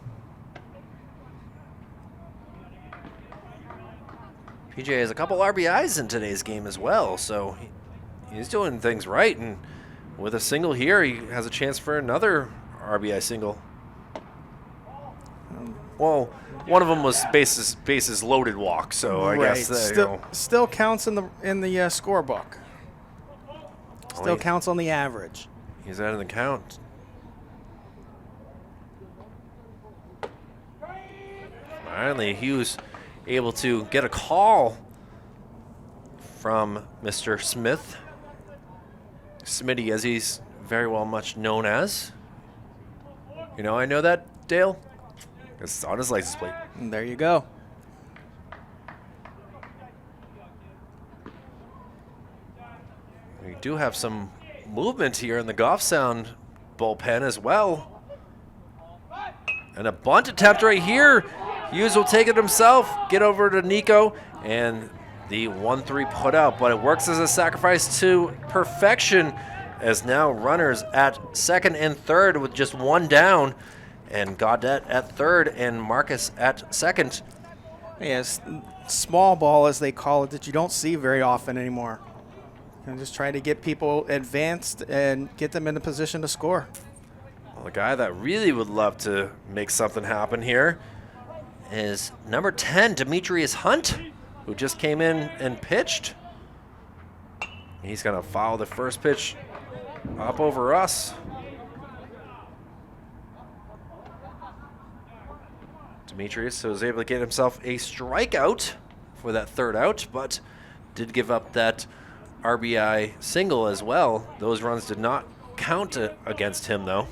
PJ has a couple RBIs in today's game as well, so he's doing things right. And with a single here, he has a chance for another RBI single. Well, one of them was bases loaded walk, so I guess still counts in the scorebook. Still counts on the average. He's out of the count. Finally, Hughes able to get a call from Mr. Smith. Smitty, as he's very well much known as. You know, I know that, Dale. It's on his license plate. And there you go. We do have some movement here in the Goffstown bullpen as well. And a bunt attempt right here. Hughes will take it himself, get over to Nico, and the 1-3 put out. But it works as a sacrifice to perfection, as now runners at 2nd and 3rd with just 1 down. And Gaudette at 3rd and Marcus at 2nd. Yes, small ball, as they call it, that you don't see very often anymore. And just trying to get people advanced and get them in a position to score. Well, the guy that really would love to make something happen here is number 10, Demetrius Hunt, who just came in and pitched. He's going to foul the first pitch up over us. Demetrius was able to get himself a strikeout for that 3rd out, but did give up that RBI single as well. Those runs did not count against him, though.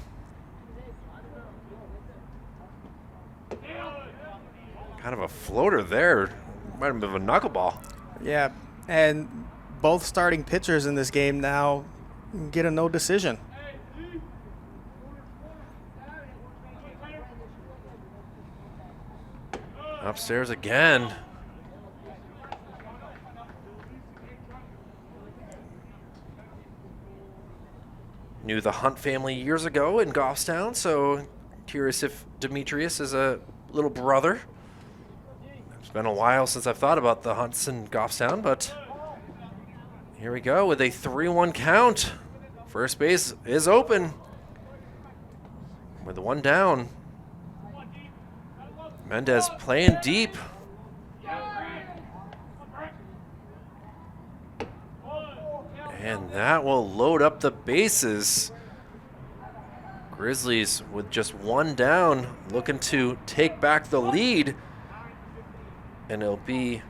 Kind of a floater there. Might have been a knuckleball. Yeah, and both starting pitchers in this game now get a no decision. Upstairs again. Knew the Hunt family years ago in Goffstown, so curious if Demetrius is a little brother. It's been a while since I've thought about the Hunts in Goffstown, but here we go with a 3-1 count. First base is open. with one down. Mendez playing deep. And that will load up the bases. Grizzlies with just one down, looking to take back the lead. And it'll be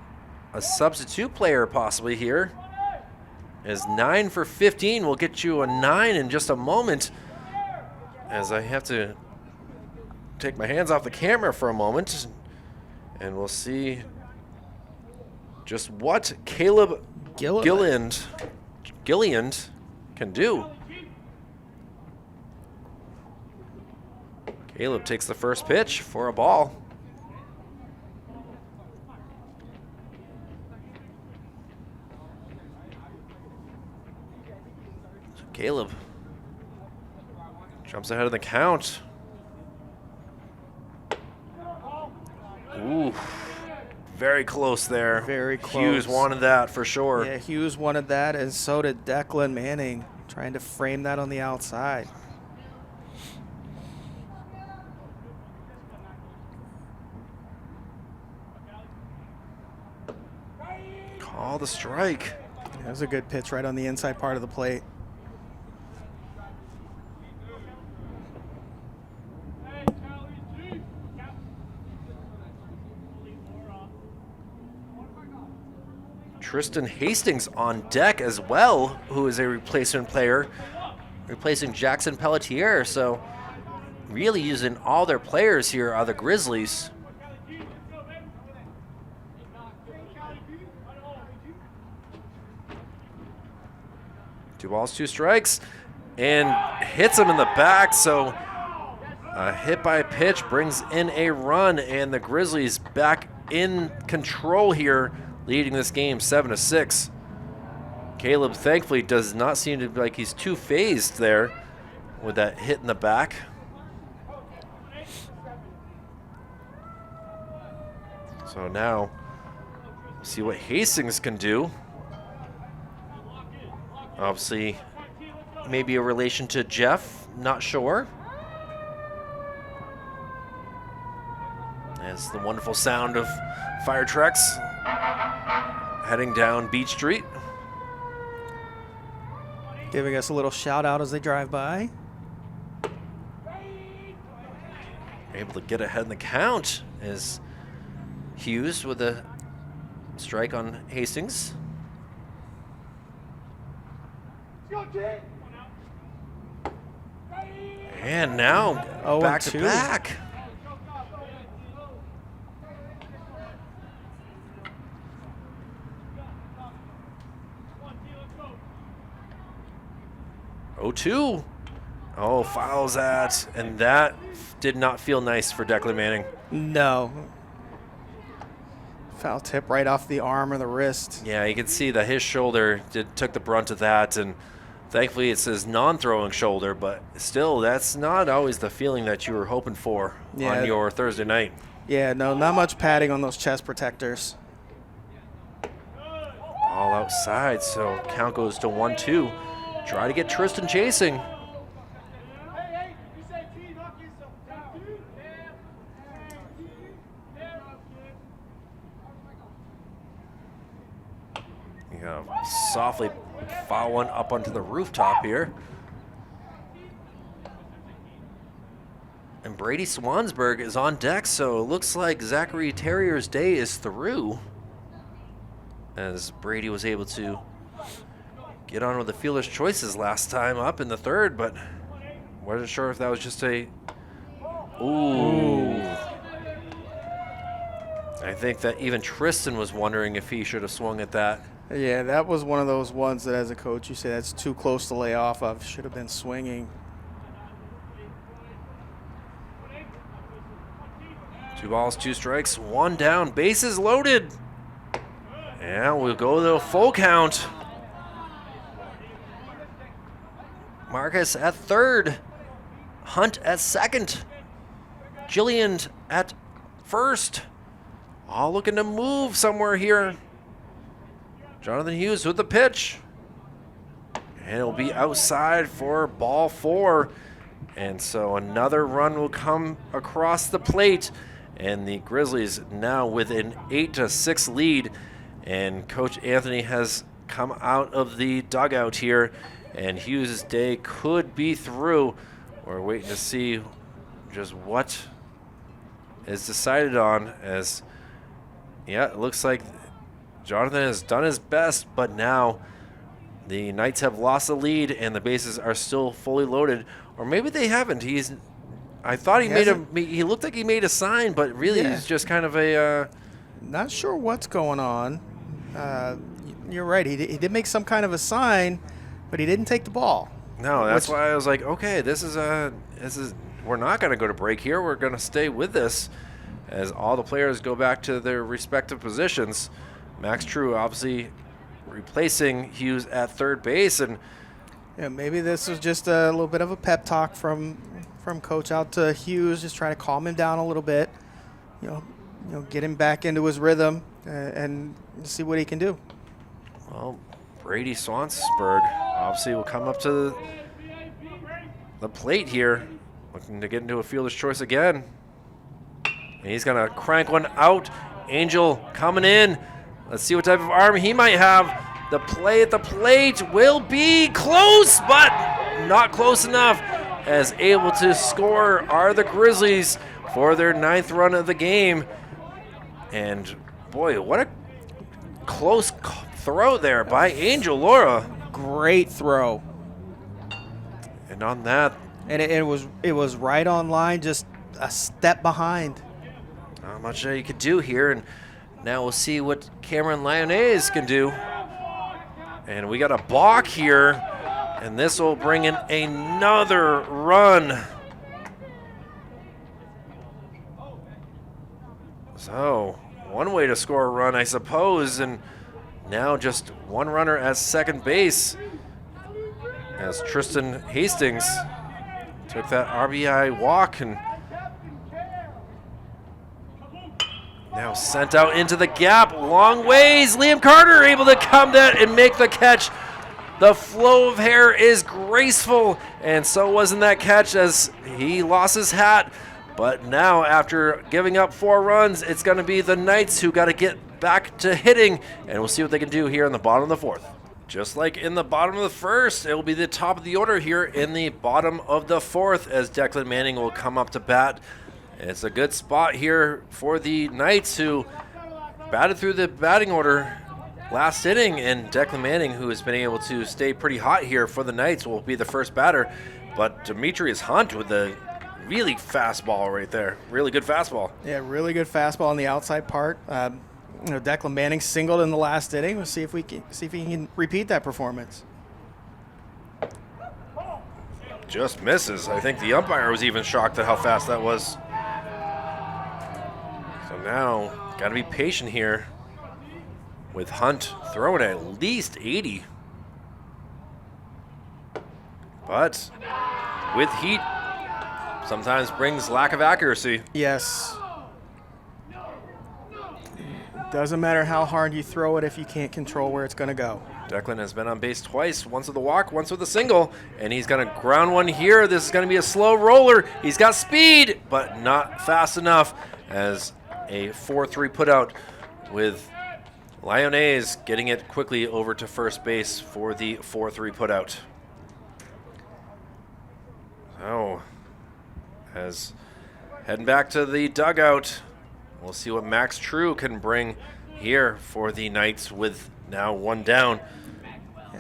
a substitute player possibly here. As 9 for 15 will get you a 9 in just a moment. As I have to take my hands off the camera for a moment. And we'll see just what Caleb Gilliland can do. Caleb takes the first pitch for a ball. So Caleb jumps ahead of the count. Ooh, very close there. Very close. Hughes wanted that for sure. Yeah, Hughes wanted that, and so did Declan Manning, trying to frame that on the outside. Call the strike. That was a good pitch right on the inside part of the plate. Tristan Hastings on deck as well, who is a replacement player, replacing Jackson Pelletier. So really using all their players here are the Grizzlies. Two balls, two strikes, and hits him in the back. So a hit by pitch brings in a run, and the Grizzlies back in control here, leading this game 7-6. Caleb thankfully does not seem to be like he's too phased there with that hit in the back. So now we'll see what Hastings can do. Obviously, maybe a relation to Jeff, not sure. As the wonderful sound of fire trucks heading down Beach Street. Giving us a little shout out as they drive by. Able to get ahead in the count is Hughes with a strike on Hastings. And now back to back. Oh, oh, fouls that, and that did not feel nice for Declan Manning. No. Foul tip right off the arm or the wrist. Yeah, you can see that his shoulder took the brunt of that, and thankfully it's his non-throwing shoulder, but still, that's not always the feeling that you were hoping for on your Thursday night. Yeah, no, not much padding on those chest protectors. All outside, so count goes to 1-2. Try to get Tristan chasing. You know, softly foul one up onto the rooftop here. And Brady Swansburg is on deck, so it looks like Zachary Terrier's day is through, as Brady was able to get on with the fielder's choices last time up in the third, but wasn't sure if that was just a... Ooh. I think that even Tristan was wondering if he should have swung at that. Yeah, that was one of those ones that as a coach you say that's too close to lay off of. Should have been swinging. 2 balls, 2 strikes, 1 down, bases loaded. And we'll go to a full count. Marcus at third, Hunt at second, Jillian at first. All looking to move somewhere here. Jonathan Hughes with the pitch. And it'll be outside for ball 4. And so another run will come across the plate, and the Grizzlies now with an 8-6 lead. And Coach Anthony has come out of the dugout here, and Hughes' day could be through. We're waiting to see just what is decided on, as it looks like Jonathan has done his best, but now the Knights have lost the lead and the bases are still fully loaded. Or maybe they haven't. I thought he looked like he made a sign, but really he's just kind of a not sure what's going on. You're right. He did make some kind of a sign, but he didn't take the ball. No, that's why I was like, okay, this is we're not going to go to break here. We're going to stay with this as all the players go back to their respective positions. Max True obviously replacing Hughes at third base, and maybe this was just a little bit of a pep talk from Coach out to Hughes, just trying to calm him down a little bit, get him back into his rhythm and see what he can do. Well, Brady Swansburg obviously will come up to the plate here, looking to get into a fielder's choice again. And he's going to crank one out. Angel coming in. Let's see what type of arm he might have. The play at the plate will be close, but not close enough, as able to score are the Grizzlies for their 9th run of the game. And boy, what a close throw there by Angel Laura. Great throw. And on that, and it was right on line, just a step behind. Not much you could do here, and now we'll see what Cameron Lyonnaise can do. And we got a balk here, and this will bring in another run. So, one way to score a run, I suppose, and now just one runner at second base, as Tristan Hastings took that RBI walk and now sent out into the gap, long ways. Liam Carter able to come that and make the catch. The flow of hair is graceful, and so wasn't that catch, as he lost his hat. But now, after giving up 4 runs, it's going to be the Knights who got to get back to hitting, and we'll see what they can do here in the bottom of the 4th. Just like in the bottom of the 1st, it will be the top of the order here in the bottom of the 4th, as Declan Manning will come up to bat. It's a good spot here for the Knights, who batted through the batting order last inning, and Declan Manning, who has been able to stay pretty hot here for the Knights, will be the first batter. But Demetrius Hunt with a really fastball right there. Really good fastball. Yeah, really good fastball on the outside part. Declan Manning singled in the last inning. We'll see if he can repeat that performance. Just misses. I think the umpire was even shocked at how fast that was. So now, got to be patient here with Hunt throwing at least 80. But with heat, sometimes brings lack of accuracy. Yes. Doesn't matter how hard you throw it if you can't control where it's going to go. Declan has been on base twice, once with a walk, once with a single, and he's going to ground one here. This is going to be a slow roller. He's got speed, but not fast enough, as a 4-3 putout with Lyonnaise getting it quickly over to first base for the 4-3 putout. So, as heading back to the dugout, we'll see what Max True can bring here for the Knights with now 1 down.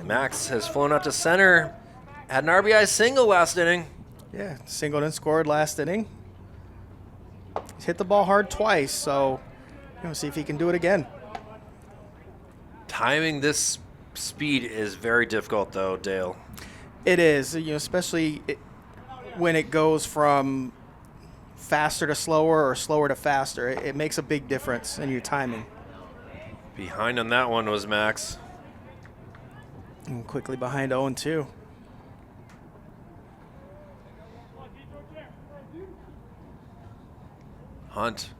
Max has flown out to center, had an RBI single last inning. Yeah, singled and scored last inning. He's hit the ball hard twice, so see if he can do it again. Timing this speed is very difficult, though, Dale. It is, especially when it goes from faster to slower or slower to faster. It makes a big difference in your timing. Behind on that one was Max. And quickly behind 0-2. Hunt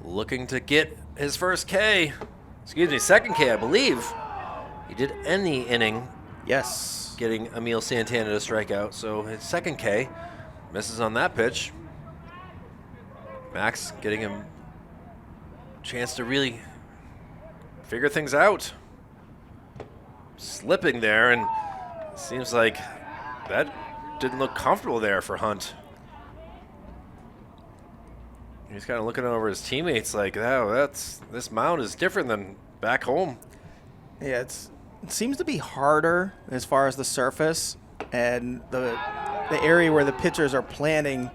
looking to get his first K. Excuse me, second K, I believe. He did end the inning. Yes. getting Emil Santana to strike out. So his second K misses on that pitch. Max getting him a chance to really figure things out. Slipping there, and seems like that didn't look comfortable there for Hunt. He's kind of looking over his teammates like, oh, this mound is different than back home. Yeah, it seems to be harder as far as the surface, and the area where the pitchers are planting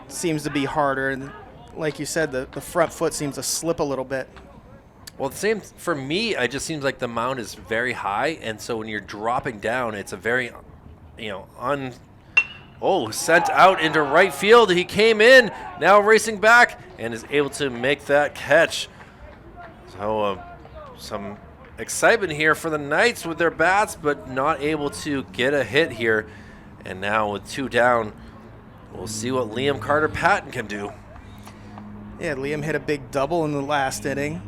seems to be harder. And like you said, the front foot seems to slip a little bit. Well, the same for me. It just seems like the mound is very high, and so when you're dropping down, it's a very, sent out into right field. He came in, now racing back, and is able to make that catch. So some excitement here for the Knights with their bats, but not able to get a hit here. And now with 2 down, we'll see what Liam Carter-Patton can do. Yeah, Liam hit a big double in the last inning.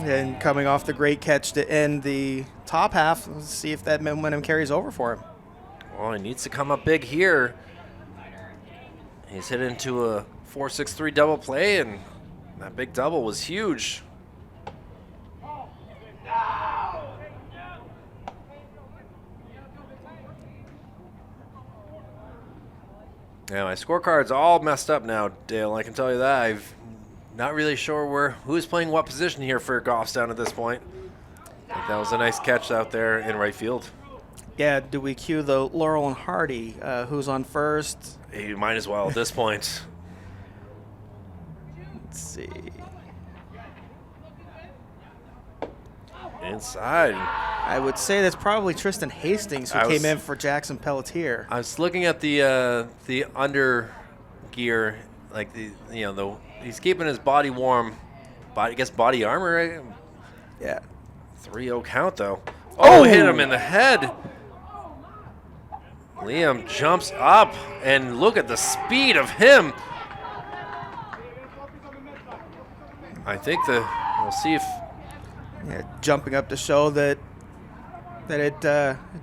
And coming off the great catch to end the top half, let's see if that momentum carries over for him. Well, he needs to come up big here. He's hit into a 4-6-3 double play, and that big double was huge. Yeah, my scorecard's all messed up now, Dale. I can tell you that. I'm not really sure who's playing what position here for Goffstown at this point. I think that was a nice catch out there in right field. Yeah, do we cue the Laurel and Hardy? Who's on first? You might as well at this point. Let's see. Inside. I would say that's probably Tristan Hastings, who came in for Jackson Pelletier. I was looking at the under gear, like he's keeping his body warm. Body armor, right? Yeah. 3-0 count though. Oh, hit him in the head. Liam jumps up, and look at the speed of him. I think we'll see if. Yeah, jumping up to show that it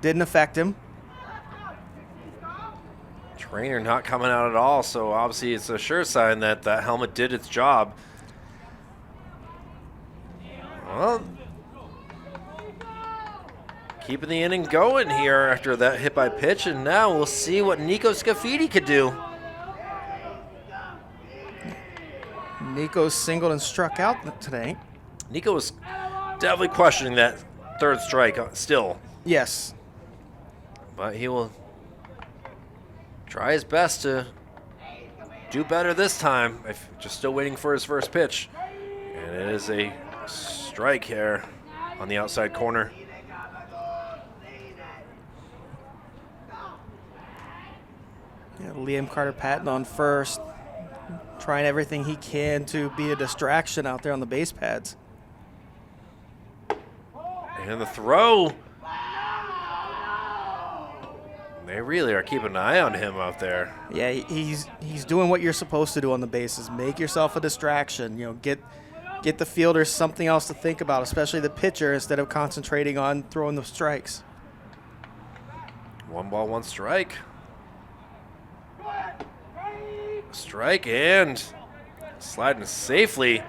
didn't affect him. Trainer not coming out at all, so obviously it's a sure sign that that helmet did its job. Well, keeping the inning going here after that hit by pitch, and now we'll see what Nico Scafidi could do. Nico singled and struck out today. Nico was definitely questioning that third strike still. Yes. But he will try his best to do better this time. Just still waiting for his first pitch. And it is a strike here on the outside corner. Yeah, Liam Carter-Patton on first, trying everything he can to be a distraction out there on the base pads. And the throw. They really are keeping an eye on him out there. Yeah, he's doing what you're supposed to do on the bases. Make yourself a distraction. Get the fielders something else to think about, especially the pitcher, instead of concentrating on throwing the strikes. 1 ball, 1 strike. Strike and sliding safely.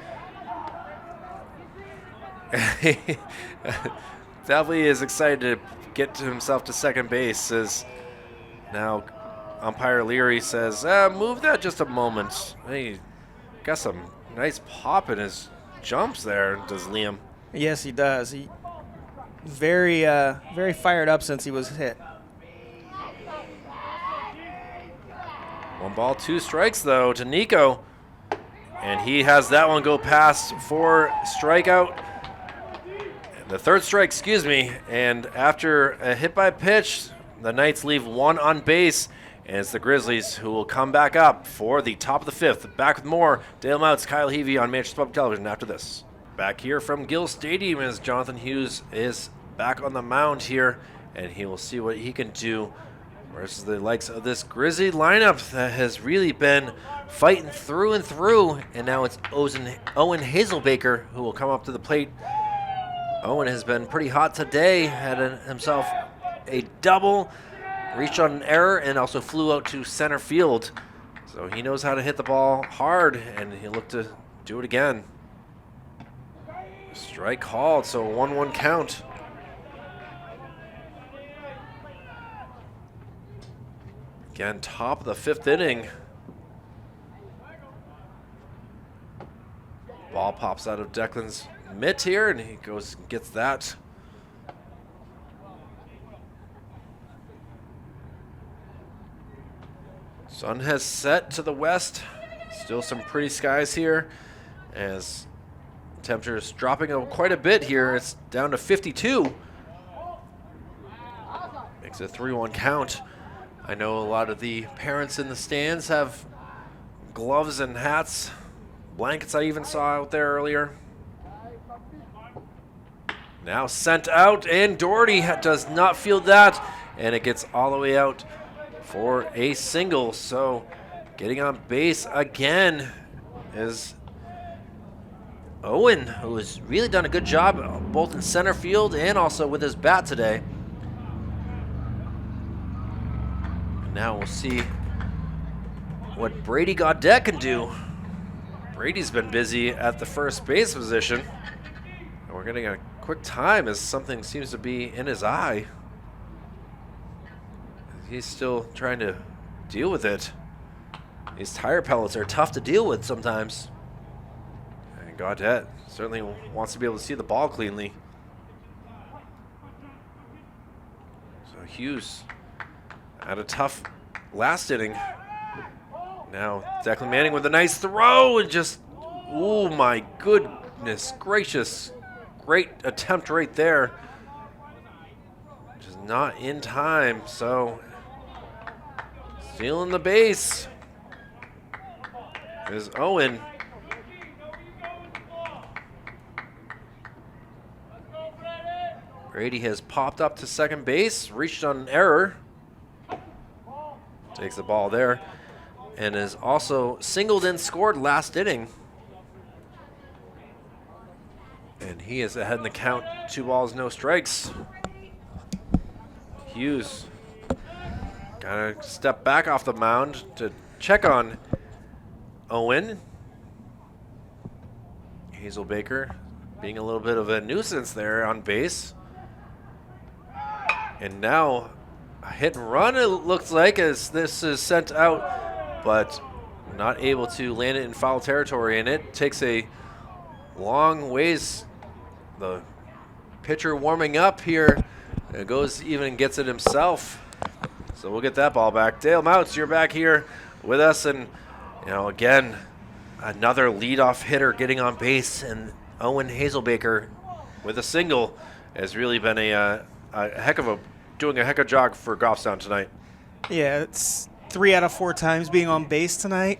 Definitely is excited to get to himself to second base, as now umpire Leary says, move that just a moment. He got some nice pop in his jumps there, does Liam. Yes, he does. He very fired up since he was hit. 1 ball, 2 strikes though to Nico, and he has that one go past for strikeout. The third strike, and after a hit by pitch, the Knights leave 1 on base, and it's the Grizzlies who will come back up for the top of the 5th. Back with more Dale Mouts, Kyle Heavey on Manchester Public Television after this. Back here from Gill Stadium as Jonathan Hughes is back on the mound here, and he will see what he can do versus the likes of this Grizzly lineup that has really been fighting through and through, and now it's Owen Hazelbaker who will come up to the plate. Owen has been pretty hot today, had himself a double, reached on an error, and also flew out to center field. So he knows how to hit the ball hard, and he'll look to do it again. Strike called, so a 1-1 count. Again, top of the 5th inning. Ball pops out of Declan's mitt here, and he goes and gets that. Sun has set to the west. Still some pretty skies here as temperatures dropping quite a bit here. It's down to 52. Makes it a 3-1 count. I know a lot of the parents in the stands have gloves and hats, blankets I even saw out there earlier. Now sent out, and Doherty does not field that, and it gets all the way out for a single. So getting on base again is Owen, who has really done a good job both in center field and also with his bat today. Now we'll see what Brady Gaudette can do. Brady's been busy at the first base position. And we're getting a quick time as something seems to be in his eye. He's still trying to deal with it. These tire pellets are tough to deal with sometimes. And Gaudette certainly wants to be able to see the ball cleanly. So Hughes had a tough last inning. Now Declan Manning with a nice throw and just, oh my goodness gracious. Great attempt right there. Just not in time, so stealing the base is Owen. Brady has popped up to second base, reached on an error. Takes the ball there, and is also singled and scored last inning. And he is ahead in the count, 2 balls, no strikes. Hughes gotta step back off the mound to check on Owen. Hazelbaker being a little bit of a nuisance there on base. And now a hit and run, it looks like, as this is sent out, but not able to land it in foul territory, and it takes a long ways. The pitcher warming up here, and goes even and gets it himself. So we'll get that ball back. Dale Mounts, you're back here with us, and again, another leadoff hitter getting on base, and Owen Hazelbaker with a single has really been doing a heck of a job for Goffstown tonight. Yeah, it's 3 out of 4 times being on base tonight.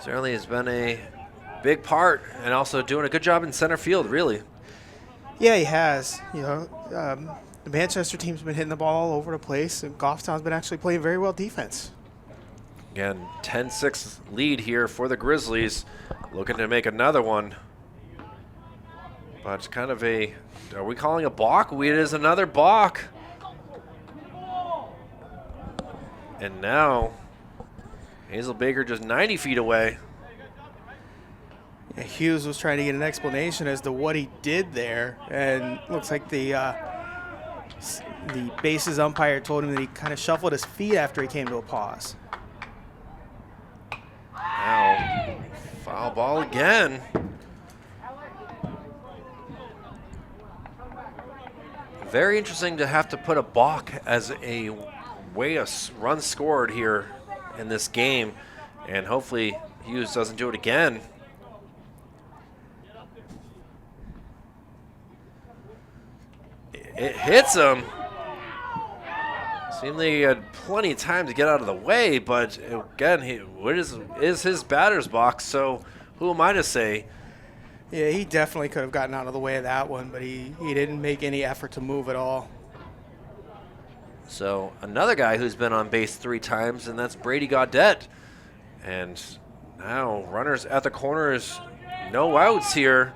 Certainly has been a big part, and also doing a good job in center field, really. Yeah, he has. The Manchester team's been hitting the ball all over the place, and Goffstown's been actually playing very well defense. Again, 10-6 lead here for the Grizzlies, looking to make another one. But it's kind of are we calling a balk? It is another balk. And now Hazelbaker just 90 feet away. Yeah, Hughes was trying to get an explanation as to what he did there, and looks like the bases umpire told him that he kind of shuffled his feet after he came to a pause. Now, foul ball again. Very interesting to have to put a balk as a way a run scored here in this game, and hopefully Hughes doesn't do it again. It hits him. Seemed like he had plenty of time to get out of the way, but again, what is his batter's box, so who am I to say? Yeah, he definitely could have gotten out of the way of that one, but he didn't make any effort to move at all. So another guy who's been on base 3 times, and that's Brady Gaudette. And now runners at the corners, no outs here.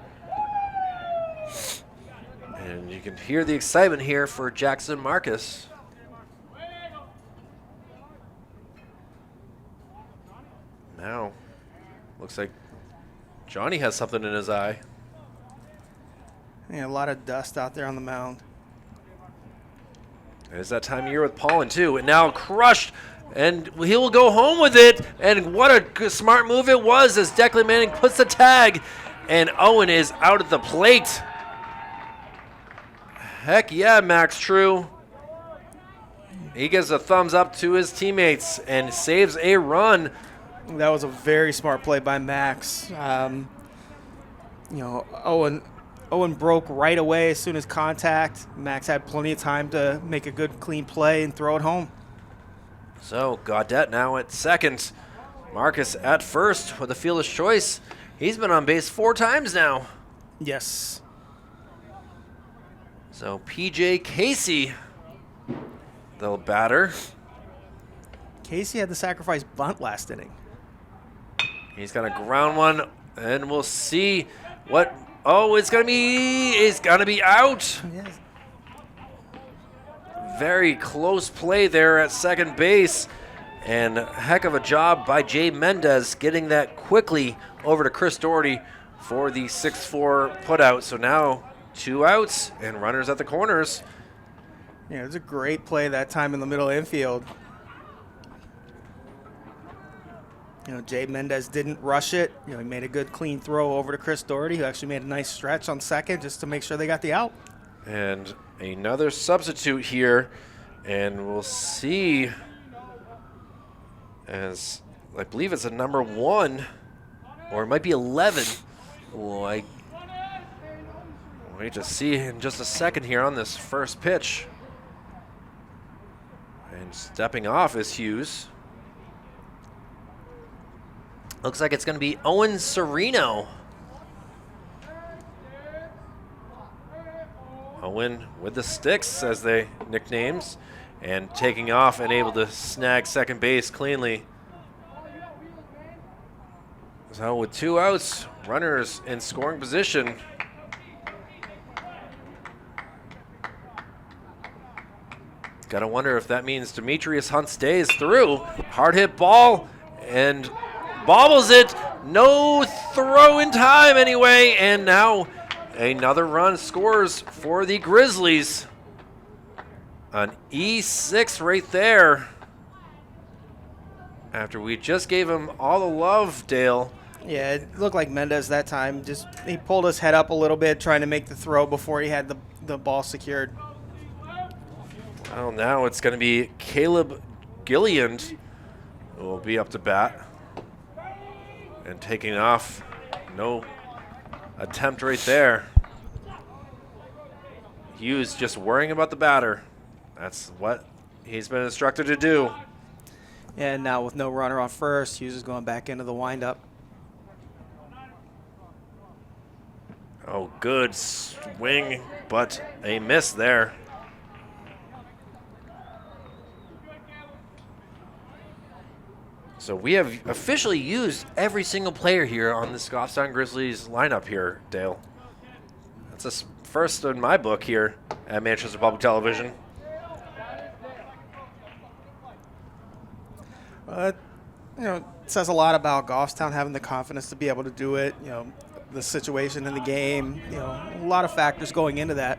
And you can hear the excitement here for Jackson Marcus. Now, looks like Johnny has something in his eye. Yeah, a lot of dust out there on the mound. It's that time of year with pollen too. And now crushed, and he will go home with it. And what a smart move it was as Declan Manning puts the tag, and Owen is out at the plate. Heck yeah, Max True. He gives a thumbs up to his teammates and saves a run. That was a very smart play by Max. Owen broke right away as soon as contact. Max had plenty of time to make a good, clean play and throw it home. So Gaudette now at second. Marcus at first with a fielder's choice. He's been on base 4 times now. Yes. So PJ Casey, the batter. Casey had the sacrifice bunt last inning. He's gonna ground one, and we'll see what. Oh, it's gonna be out. Yes. Very close play there at second base, and a heck of a job by Jay Mendez getting that quickly over to Chris Doherty for the 6-4 putout. So now 2 outs and runners at the corners. Yeah, it was a great play that time in the middle infield. Jay Mendez didn't rush it. He made a good clean throw over to Chris Doherty, who actually made a nice stretch on second just to make sure they got the out. And another substitute here, and we'll see as I believe it's a number 1, or it might be 11. We'll wait to see in just a second here on this first pitch. And stepping off is Hughes. Looks like it's going to be Owen Sereno. Owen with the sticks, as they nicknames, and taking off and able to snag second base cleanly. So with 2 outs, runners in scoring position. Gotta wonder if that means Demetrius Hunt stays through. Hard hit ball and bobbles it. No throw in time anyway. And now another run scores for the Grizzlies. An E6 right there. After we just gave him all the love, Dale. Yeah, it looked like Mendez that time. He pulled his head up a little bit trying to make the throw before he had the ball secured. Well, now it's going to be Caleb Gilliand who will be up to bat. And taking off, no attempt right there. Hughes just worrying about the batter. That's what he's been instructed to do. And now with no runner on first, Hughes is going back into the windup. Oh, good swing, but a miss there. So we have officially used every single player here on this Goffstown Grizzlies lineup here, Dale. That's a first in my book here at Manchester Public Television. It says a lot about Goffstown having the confidence to be able to do it. The situation in the game. A lot of factors going into that.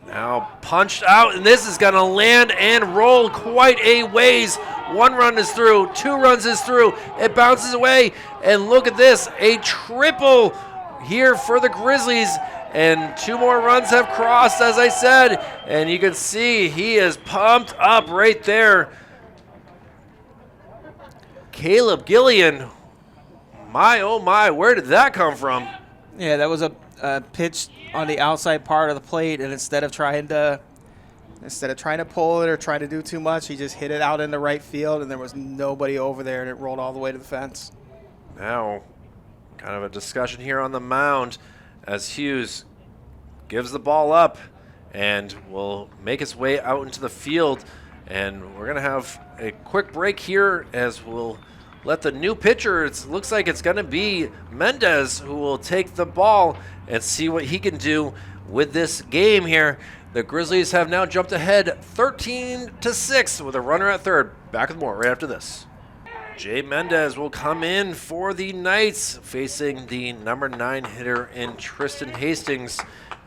Now punched out, and this is going to land and roll quite a ways. 1 run is through, 2 runs is through. It bounces away, and look at this, a triple here for the Grizzlies. And 2 more runs have crossed, as I said, and you can see he is pumped up right there. Caleb Gillian, my oh my, where did that come from? Yeah, that was a pitch on the outside part of the plate, and instead of trying to pull it or trying to do too much, he just hit it out into right field, and there was nobody over there, and it rolled all the way to the fence. Now, kind of a discussion here on the mound as Hughes gives the ball up and will make his way out into the field. And we're going to have a quick break here as we'll let the new pitcher, it looks like it's going to be Mendez, who will take the ball and see what he can do with this game here. The Grizzlies have now jumped ahead 13-6 with a runner at third. Back with more right after this. Jay Mendez will come in for the Knights, facing the number 9 hitter in Tristan Hastings,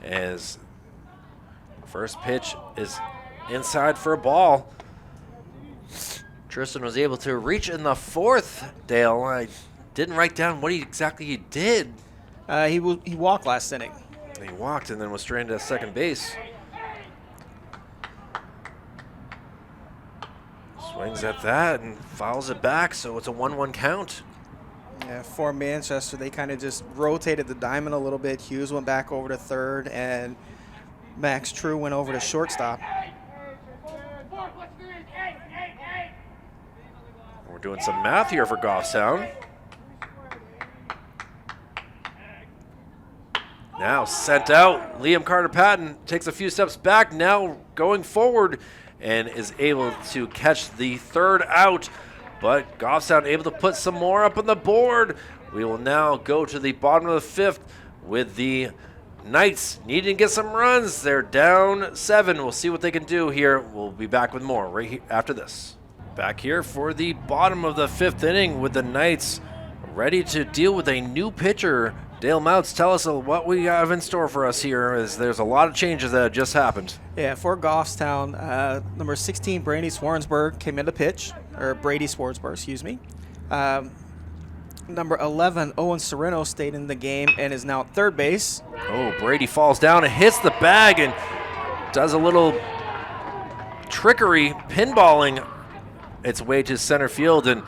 as first pitch is inside for a ball. Tristan was able to reach in the fourth, Dale. I didn't write down what exactly he did. He walked last inning. He walked and then was stranded at second base. Swings at that and fouls it back, so it's a 1-1 count. Yeah, for Manchester, they kind of just rotated the diamond a little bit. Hughes went back over to third, and Max True went over to shortstop. We're doing some math here for Goffstown. Now sent out. Liam Carter-Patton takes a few steps back, now going forward, and is able to catch the third out. But Goffstown able to put some more up on the board. We will now go to the bottom of the fifth with the Knights needing to get some runs. They're down 7. We'll see what they can do here. We'll be back with more right here after this. Back here for the bottom of the fifth inning with the Knights ready to deal with a new pitcher. Dale Mouts, tell us what we have in store for us here, as there's a lot of changes that have just happened. Yeah, for Goffstown, number 16, Brady Swarnsberg came in to pitch, or Brady Swarnsberg, excuse me. Number 11, Owen Sereno stayed in the game and is now at third base. Oh, Brady falls down and hits the bag and does a little trickery, pinballing its way to center field, and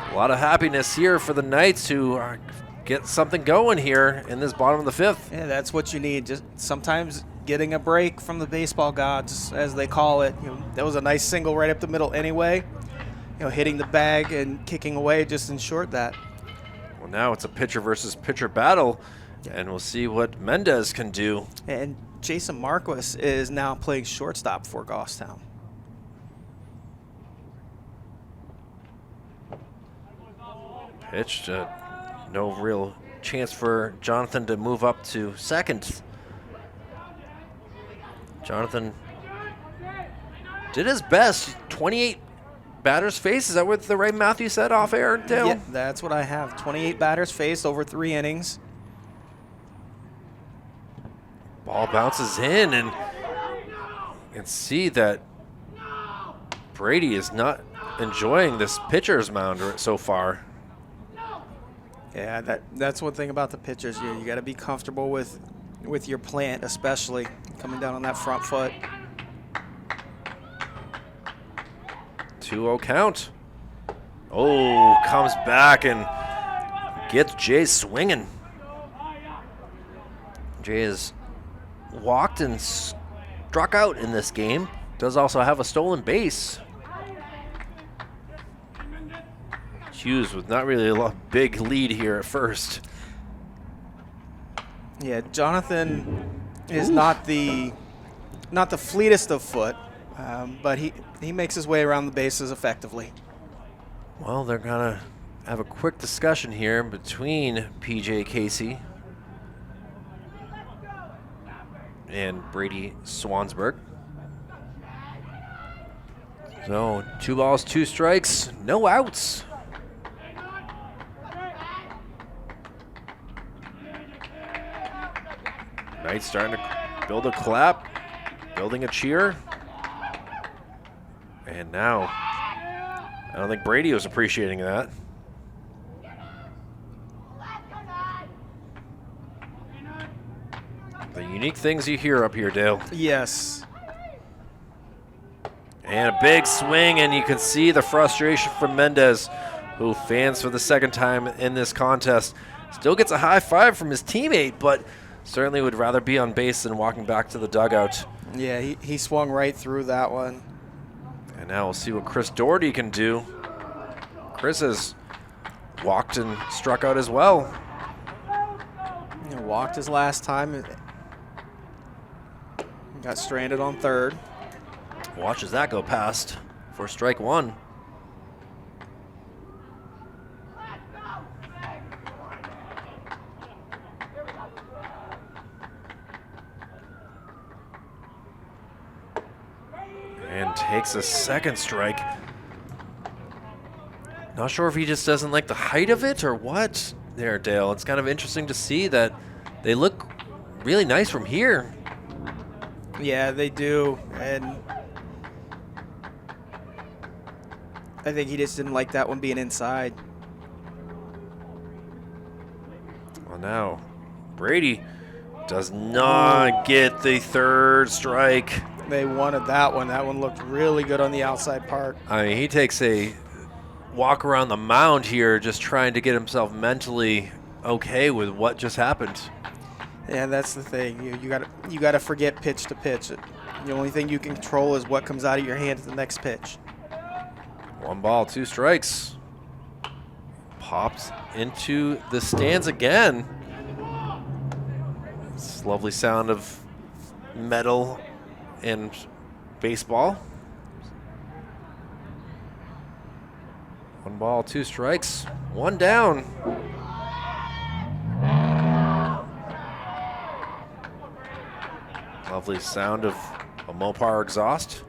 a lot of happiness here for the Knights, who are get something going here in this bottom of the fifth. Yeah, that's what you need. Just sometimes getting a break from the baseball gods, as they call it. That was a nice single right up the middle anyway. Hitting the bag and kicking away just ensured that. Well, now it's a pitcher versus pitcher battle, and we'll see what Mendez can do. And Jason Marquis is now playing shortstop for Goffstown. Pitched. No real chance for Jonathan to move up to second. Jonathan did his best. 28 batters faced. Is that what the right math you said off air, Dale? Yeah, that's what I have. 28 batters faced over 3 innings. Ball bounces in, and you can see that Brady is not enjoying this pitcher's mound so far. Yeah, that's one thing about the pitchers. You got to be comfortable with your plant, especially coming down on that front foot. 2-0 count. Oh, comes back and gets Jay swinging. Jay has walked and struck out in this game. Does also have a stolen base. Hughes with not really a big lead here at first. Yeah, Jonathan is not the fleetest of foot, but he makes his way around the bases effectively. Well, they're gonna have a quick discussion here between PJ Casey and Brady Swansberg. So 2 balls, 2 strikes, no outs. Knights starting to build a clap, building a cheer. And now, I don't think Brady was appreciating that. The unique things you hear up here, Dale. Yes. And a big swing, and you can see the frustration from Mendez, who fans for the second time in this contest. Still gets a high five from his teammate, but certainly would rather be on base than walking back to the dugout. Yeah, he swung right through that one. And now we'll see what Chris Doherty can do. Chris has walked and struck out as well. Walked his last time. Got stranded on third. Watches that go past for strike 1. takes a second strike. Not sure if he just doesn't like the height of it or what there, Dale. It's kind of interesting to see that they look really nice from here. Yeah, they do. And I think he just didn't like that one being inside. Well, now Brady does not get the third strike. They wanted that one. That one looked really good on the outside part. I mean, he takes a walk around the mound here just trying to get himself mentally okay with what just happened. Yeah, that's the thing. You got to forget pitch to pitch. The only thing you can control is what comes out of your hand at the next pitch. 1 ball, 2 strikes. Pops into the stands again. This lovely sound of metal and baseball. 1 ball, 2 strikes. 1 down. Lovely sound of a Mopar exhaust.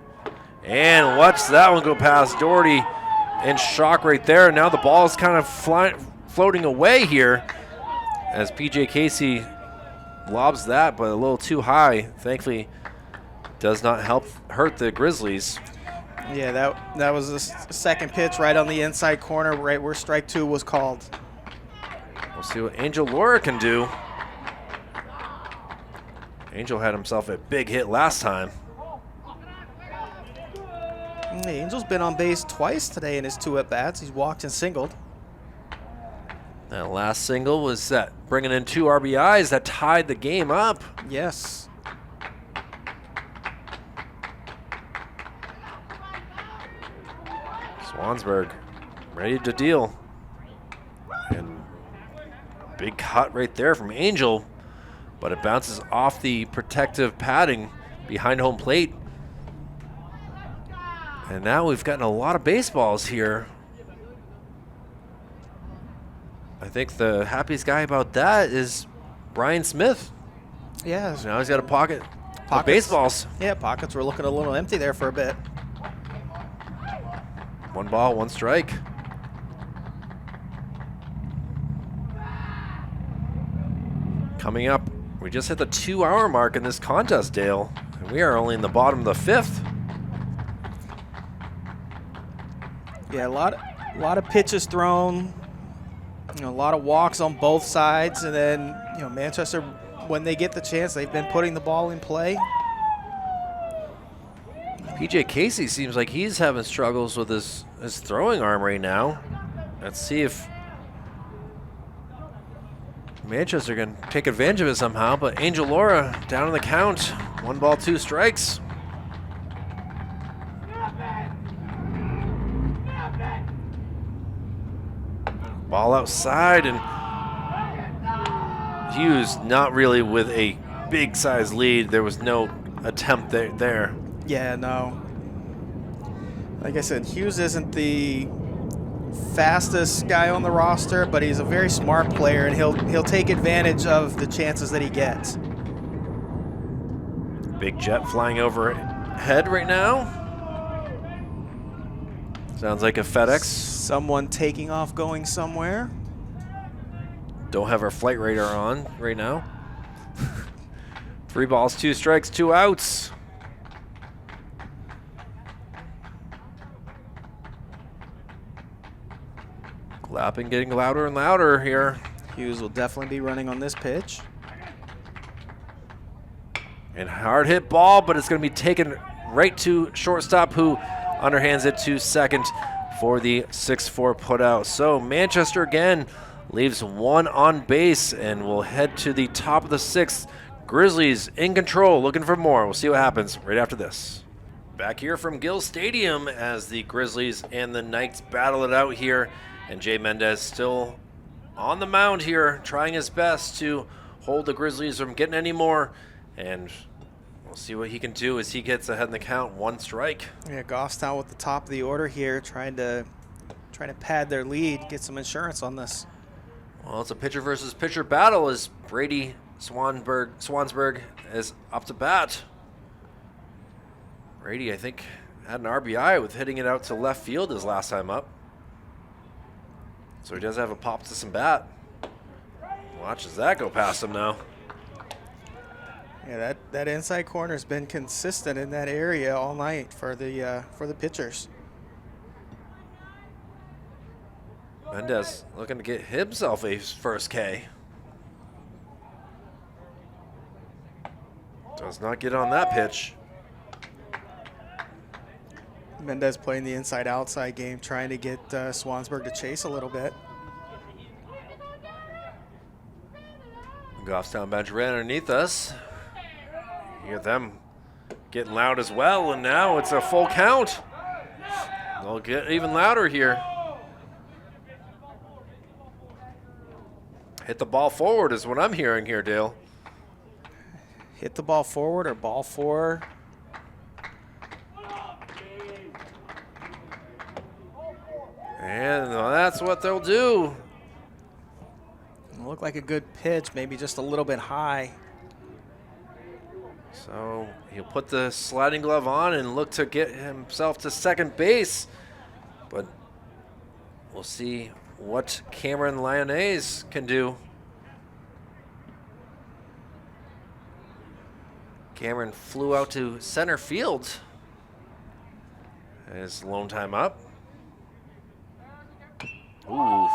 And watch that one go past Doherty in shock right there. Now the ball is kind of floating away here as PJ Casey lobs that, but a little too high. Thankfully, does not hurt the Grizzlies. Yeah, that was the second pitch right on the inside corner, right where strike 2 was called. We'll see what Angel Laura can do. Angel had himself a big hit last time. Angel's been on base twice today in his 2 at-bats. He's walked and singled. That last single was that bringing in 2 RBIs that tied the game up. Yes. Swansburg ready to deal. And big cut right there from Angel, but it bounces off the protective padding behind home plate. And now we've gotten a lot of baseballs here. I think the happiest guy about that is Brian Smith. Yeah. So now he's got a pocket of baseballs. Yeah, pockets were looking a little empty there for a bit. 1 ball, 1 strike. Coming up, we just hit the 2-hour mark in this contest, Dale. And we are only in the bottom of the 5th. Yeah, a lot of pitches thrown. A lot of walks on both sides, and then Manchester, when they get the chance, they've been putting the ball in play. PJ Casey seems like he's having struggles with his throwing arm right now. Let's see if Manchester can take advantage of it somehow, but Angel Laura down in the count. 1 ball, 2 strikes. Ball outside, and Hughes not really with a big size lead. There was no attempt there. Yeah, no. Like I said, Hughes isn't the fastest guy on the roster, but he's a very smart player, and he'll take advantage of the chances that he gets. Big jet flying overhead right now. Sounds like a FedEx. Someone taking off going somewhere. Don't have our flight radar on right now. 3 balls, 2 strikes, 2 outs. Clapping getting louder and louder here. Hughes will definitely be running on this pitch. And hard hit ball, but it's going to be taken right to shortstop, who underhands it to second for the 6-4 putout. So Manchester again leaves 1 on base and will head to the top of the 6th. Grizzlies in control, looking for more. We'll see what happens right after this. Back here from Gill Stadium as the Grizzlies and the Knights battle it out here. And Jay Mendez still on the mound here, trying his best to hold the Grizzlies from getting any more. And we'll see what he can do as he gets ahead in the count. 1 strike. Yeah, Goffstown with the top of the order here, trying to pad their lead, get some insurance on this. Well, it's a pitcher versus pitcher battle as Brady Swansburg is up to bat. Brady, I think, had an RBI with hitting it out to left field his last time up. So he does have a pop to some bat. Watches that go past him now. Yeah, that inside corner has been consistent in that area all night for the pitchers. Mendez looking to get himself a first K. Does not get on that pitch. Mendez playing the inside-outside game, trying to get Swansburg to chase a little bit. Goffstown bench right underneath us. You hear them getting loud as well, and now it's a full count. They'll get even louder here. Hit the ball forward is what I'm hearing here, Dale. Hit the ball forward or ball four. And that's what they'll do. Looked like a good pitch, maybe just a little bit high. So he'll put the sliding glove on and look to get himself to second base. But we'll see what Cameron Lyonnaise can do. Cameron flew out to center field. His lone time up. Ooh,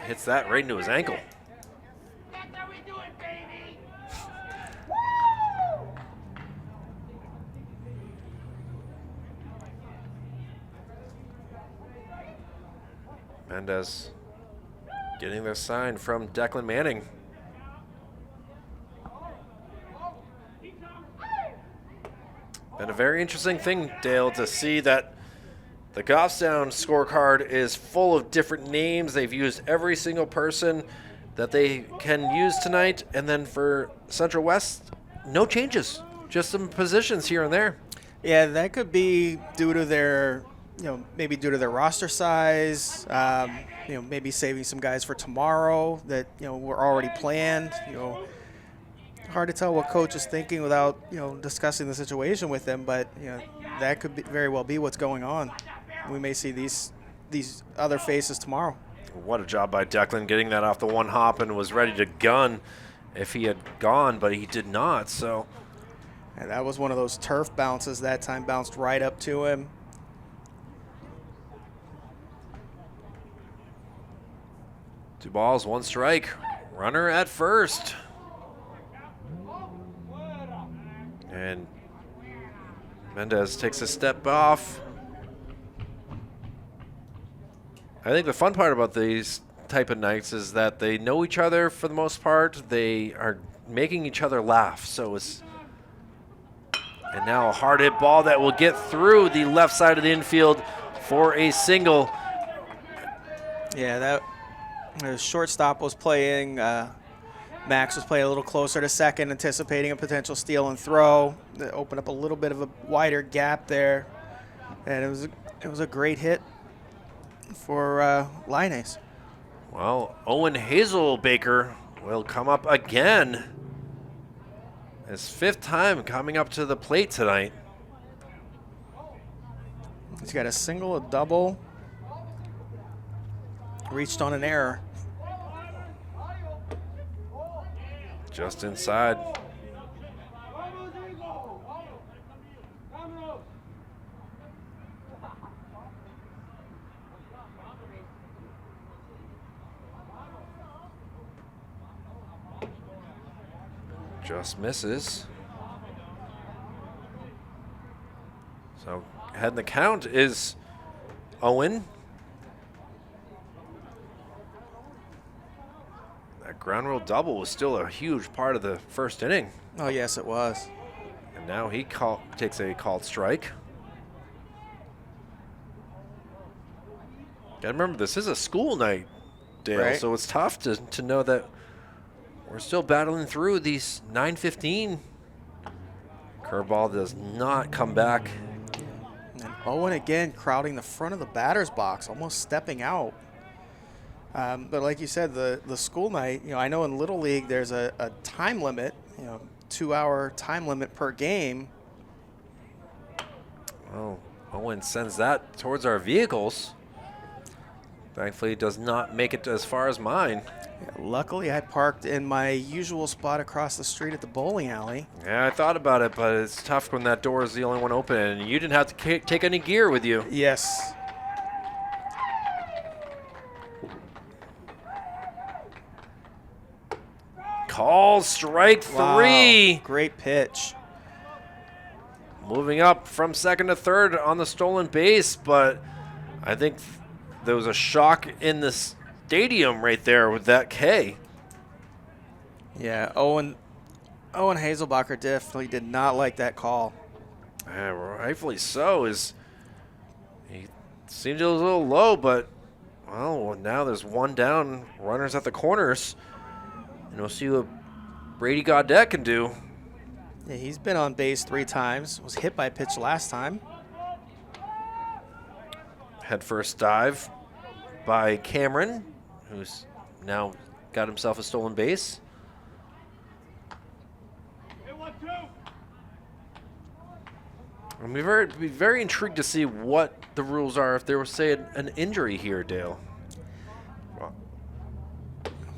hits that right into his ankle. That's how we do it, baby. Mendez getting the sign from Declan Manning. Been a very interesting thing, Dale, to see that the Goffstown scorecard is full of different names. They've used every single person that they can use tonight. And then for Central West, no changes, just some positions here and there. Yeah, that could be due to their, maybe due to their roster size, maybe saving some guys for tomorrow that, were already planned, Hard to tell what coach is thinking without, discussing the situation with them, but, that could very well be what's going on. We may see these other faces tomorrow. What a job by Declan getting that off the one hop and was ready to gun if he had gone, but he did not, so. And that was one of those turf bounces that time, bounced right up to him. Two balls, one strike. Runner at first. And Mendez takes a step off. I think the fun part about these type of nights is that they know each other for the most part. They are making each other laugh. And now a hard hit ball that will get through the left side of the infield for a single. Yeah, the shortstop was playing. Max was playing a little closer to second, anticipating a potential steal and throw. That opened up a little bit of a wider gap there, and it was a great hit for Lyonnaise. Well, Owen Hazelbaker will come up again. His fifth time coming up to the plate tonight. He's got a single, a double, reached on an error. Just inside. Just misses. So ahead in the count is Owen. That ground rule double was still a huge part of the first inning. Oh, yes, it was. And now he takes a called strike. Gotta remember, this is a school night, Dale, right. So it's tough to know that we're still battling through these 9:15. Curveball does not come back. And Owen again crowding the front of the batter's box, almost stepping out. But like you said, the school night, I know in Little League there's a time limit, 2-hour time limit per game. Well, Owen sends that towards our vehicles. Thankfully, does not make it as far as mine. Yeah, luckily, I parked in my usual spot across the street at the bowling alley. Yeah, I thought about it, but it's tough when that door is the only one open, and you didn't have to take any gear with you. Yes. Call strike 3. Wow, great pitch. Moving up from second to third on the stolen base, but I think there was a shock in the stadium right there with that K. Yeah, Owen Hazelbacher definitely did not like that call. Yeah, rightfully so. He seemed a little low, but well, now there's one down, runners at the corners, and we'll see what Brady Gaudette can do. Yeah, he's been on base 3 times. Was hit by a pitch last time. Head first dive by Cameron, who's now got himself a stolen base. And we'd be very intrigued to see what the rules are if there was, say, an injury here, Dale.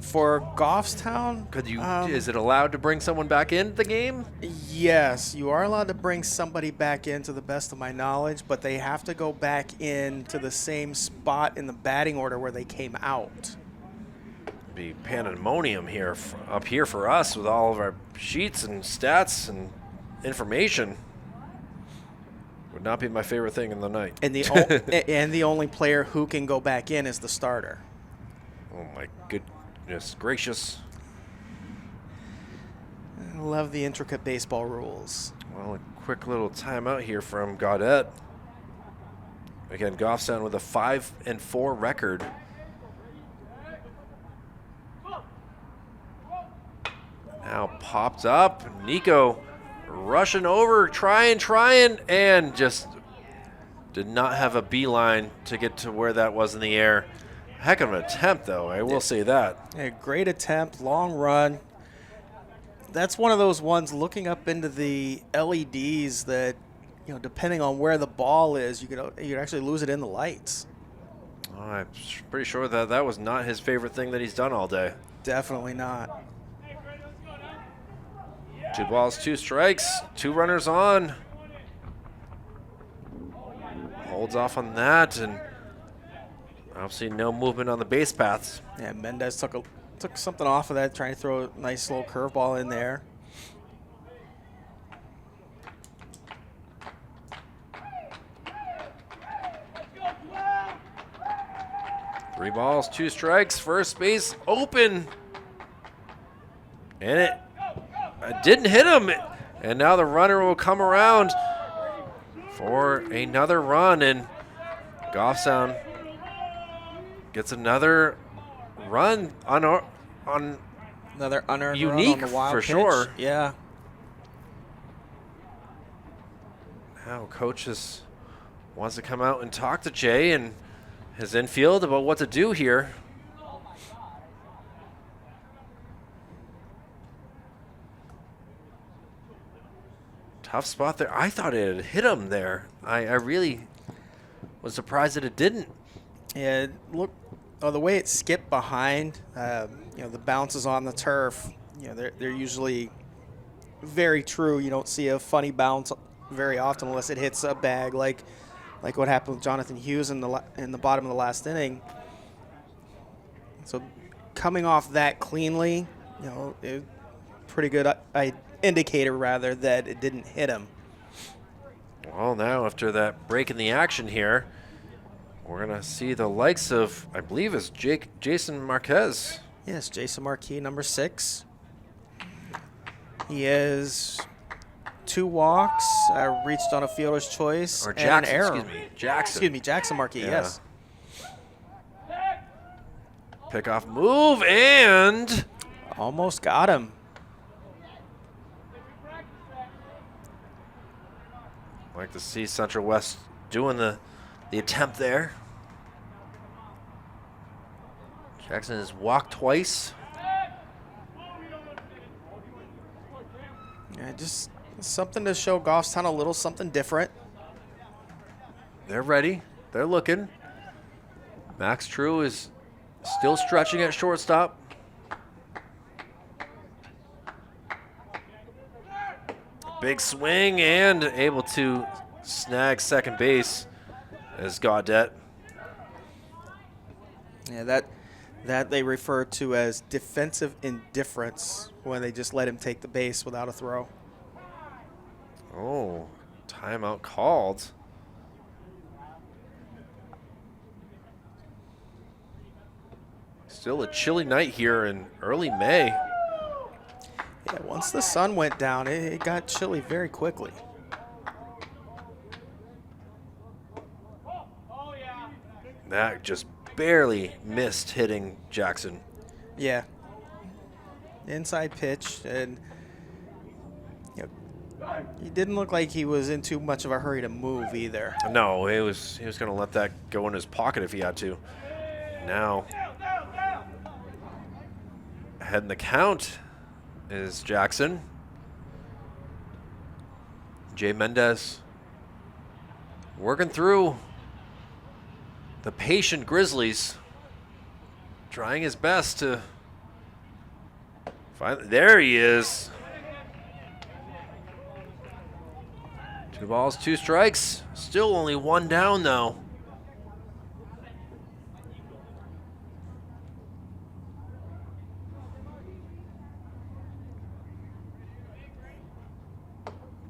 For Goffstown, Could you? Is it allowed to bring someone back into the game? yes, you are allowed to bring somebody back in, to the best of my knowledge, but they have to go back in to the same spot in the batting order where they came out. Be pandemonium here up here for us with all of our sheets and stats and information. Would not be my favorite thing in the night. And the only player who can go back in is the starter. Oh my goodness gracious. I love the intricate baseball rules. Well, a quick little timeout here from Gaudette. Again, Goffstown with a 5-4 record. Now popped up. Nico rushing over, trying, and just did not have a beeline to get to where that was in the air. Heck of an attempt, though. I will say that. A great attempt, long run. That's one of those ones looking up into the LEDs that, you know, depending on where the ball is, you could actually lose it in the lights. Oh, I'm pretty sure that was not his favorite thing that he's done all day. Definitely not. 2 balls, 2 strikes, 2 runners on. Holds off on that, and obviously no movement on the base paths. Yeah, Mendez took something off of that, trying to throw a nice little curveball in there. Three balls, 2 strikes, first base open. And it didn't hit him. And now the runner will come around for another run. And Goffstown gets another run on Another unearned unique run on the wild for pitch. sure. Yeah. Now coach wants to come out and talk to Jay and his infield about what to do here. Tough spot there. I thought it had hit him there. I really was surprised that it didn't. Yeah, look, the way it skipped behind, you know, the bounces on the turf, you know, they're usually very true. You don't see a funny bounce very often unless it hits a bag, like what happened with Jonathan Hughes in the bottom of the last inning. So coming off that cleanly, you know, pretty good indicator rather that it didn't hit him. Well, now after that break in the action here, we're going to see the likes of, I believe it's Jason Marquez. Yes, Jason Marquez, number 6. He has 2 walks, reached on a fielder's choice, Or and Jackson, an error. Excuse me, Jackson Marquez, Yeah. yes. Pickoff move, and Almost got him. like to see Central West doing the attempt there. Jackson has walked twice. Yeah, just something to show Goffstown a little something different. They're ready. They're looking. Max True is still stretching at shortstop. Big swing and able to snag second base as Gaudette. Yeah, that they refer to as defensive indifference when they just let him take the base without a throw. Oh, timeout called. Still a chilly night here in early May. Yeah, once the sun went down, it got chilly very quickly. That just barely missed hitting Jackson. Yeah. Inside pitch, and he didn't look like he was in too much of a hurry to move either. No, he was going to let that go in his pocket if he had to. Now, ahead in the count is Jackson. Jay Mendez working through the patient Grizzlies, trying his best to find. There he is. 2 balls, 2 strikes. Still only 1 down, though.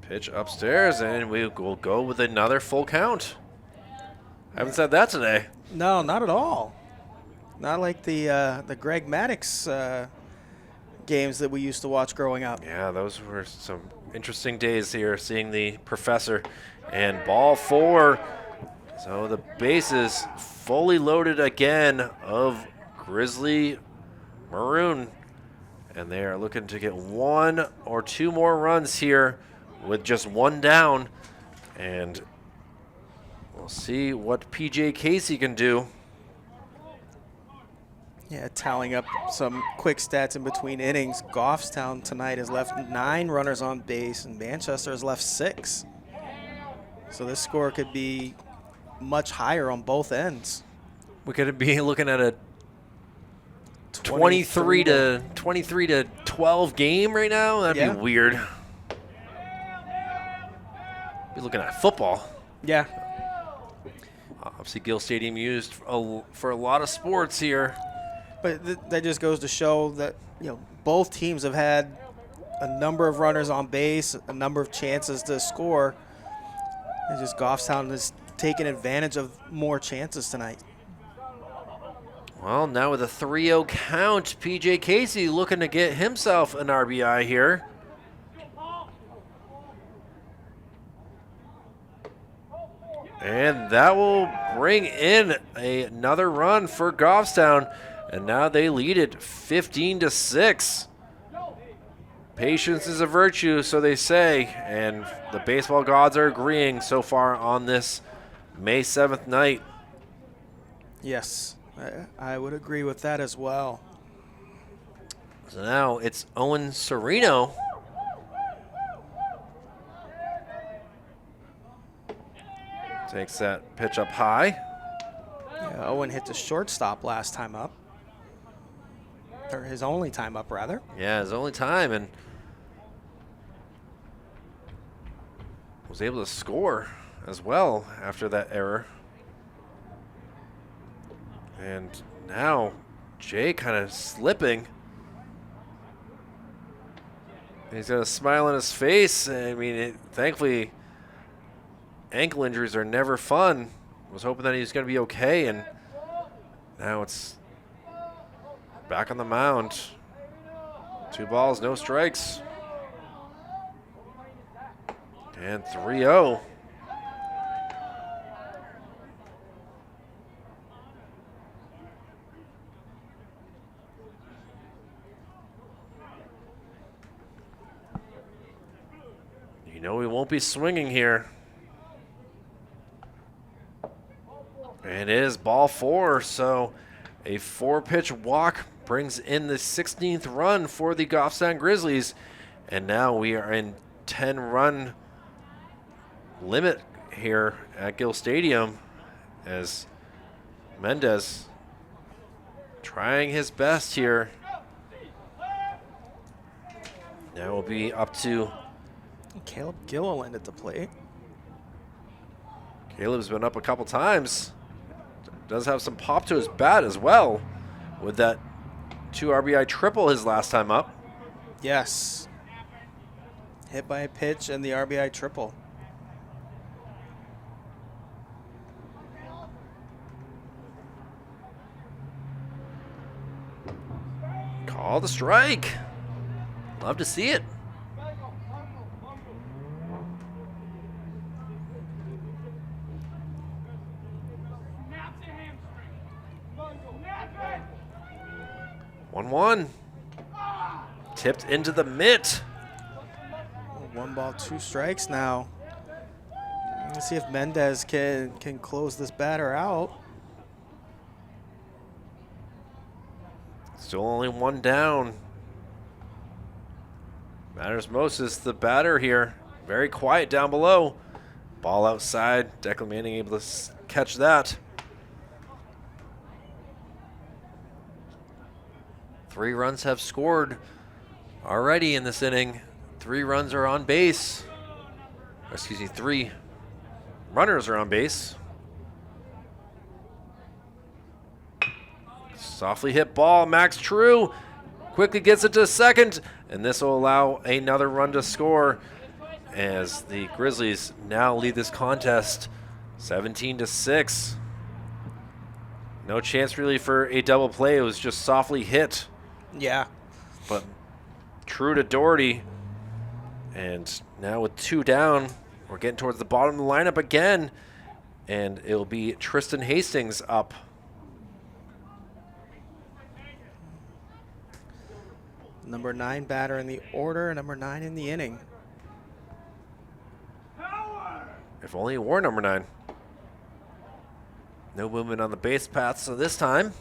Pitch upstairs, and we will go with another full count. I haven't said that today. No, not at all. Not like the Greg Maddox games that we used to watch growing up. Yeah, those were some interesting days here, seeing the professor. And ball 4. So the bases fully loaded again of Grizzly Maroon. And they are looking to get 1 or 2 more runs here with just 1 down. And we'll see what PJ Casey can do. Yeah, tallying up some quick stats in between innings. Goffstown tonight has left 9 runners on base, and Manchester has left 6. So this score could be much higher on both ends. We could be looking at a 23 to 12 game right now. That'd be weird. Be looking at football. Yeah. Obviously, Gill Stadium used for a lot of sports here. But that just goes to show that, both teams have had a number of runners on base, a number of chances to score. It's just Goffstown has taken advantage of more chances tonight. Well, now with a 3-0 count, PJ Casey looking to get himself an RBI here. And that will bring in another run for Goffstown. And now they lead it 15-6. Patience is a virtue, so they say. And the baseball gods are agreeing so far on this May 7th night. Yes, I would agree with that as well. So now it's Owen Sereno. Takes that pitch up high. Yeah, Owen hit the shortstop last time up. Or his only time up, rather. Yeah, his only time, and was able to score as well after that error. And now Jay kind of slipping. He's got a smile on his face. I mean, thankfully, ankle injuries are never fun. Was hoping that he was going to be okay, and now it's back on the mound. 2 balls, no strikes. And 3-0. You know we won't be swinging here. And it is ball 4, so a 4-pitch walk brings in the 16th run for the Goffstown Grizzlies. And now we are in 10-run limit here at Gill Stadium as Mendez trying his best here. Now we'll be up to Caleb Gill will end at the plate. Caleb's been up a couple times. Does have some pop to his bat as well with that 2 RBI triple his last time up. Yes. Hit by a pitch and the RBI triple. Call the strike. Love to see it. One. Tipped into the mitt. 1 ball, 2 strikes now. Let's see if Mendez can close this batter out. Still only 1 down. Matters most is the batter here. Very quiet down below. Ball outside. Declan Manning able to catch that. 3 runs have scored already in this inning. 3 runs are on base. Or excuse me, 3 runners are on base. Softly hit ball. Max True quickly gets it to second, and this will allow another run to score as the Grizzlies now lead this contest 17-6. No chance really for a double play. It was just softly hit. Yeah. But true to Doherty. And now with 2 down, we're getting towards the bottom of the lineup again. And it'll be Tristan Hastings up. Number 9 batter in the order, number 9 in the inning. If only it were number 9. No movement on the base path, so this time.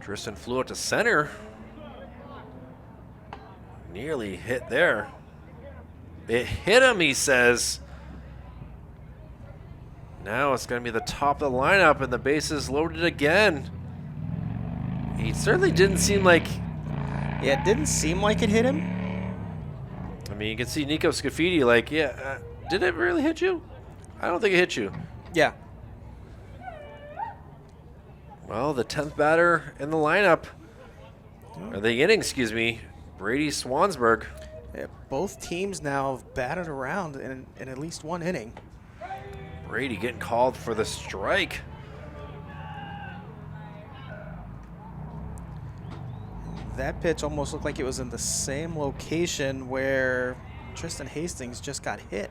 Tristan flew out to center. Nearly hit there. It hit him, he says. Now it's going to be the top of the lineup, and the bases loaded again. He certainly didn't seem like... Yeah, it didn't seem like it hit him. I mean, you can see Nico Scafidi like, yeah, did it really hit you? I don't think it hit you. Yeah. Well, the 10th batter in the lineup, or the inning, excuse me, Brady Swansburg. Yeah, both teams now have batted around in at least 1 inning. Brady getting called for the strike. That pitch almost looked like it was in the same location where Tristan Hastings just got hit.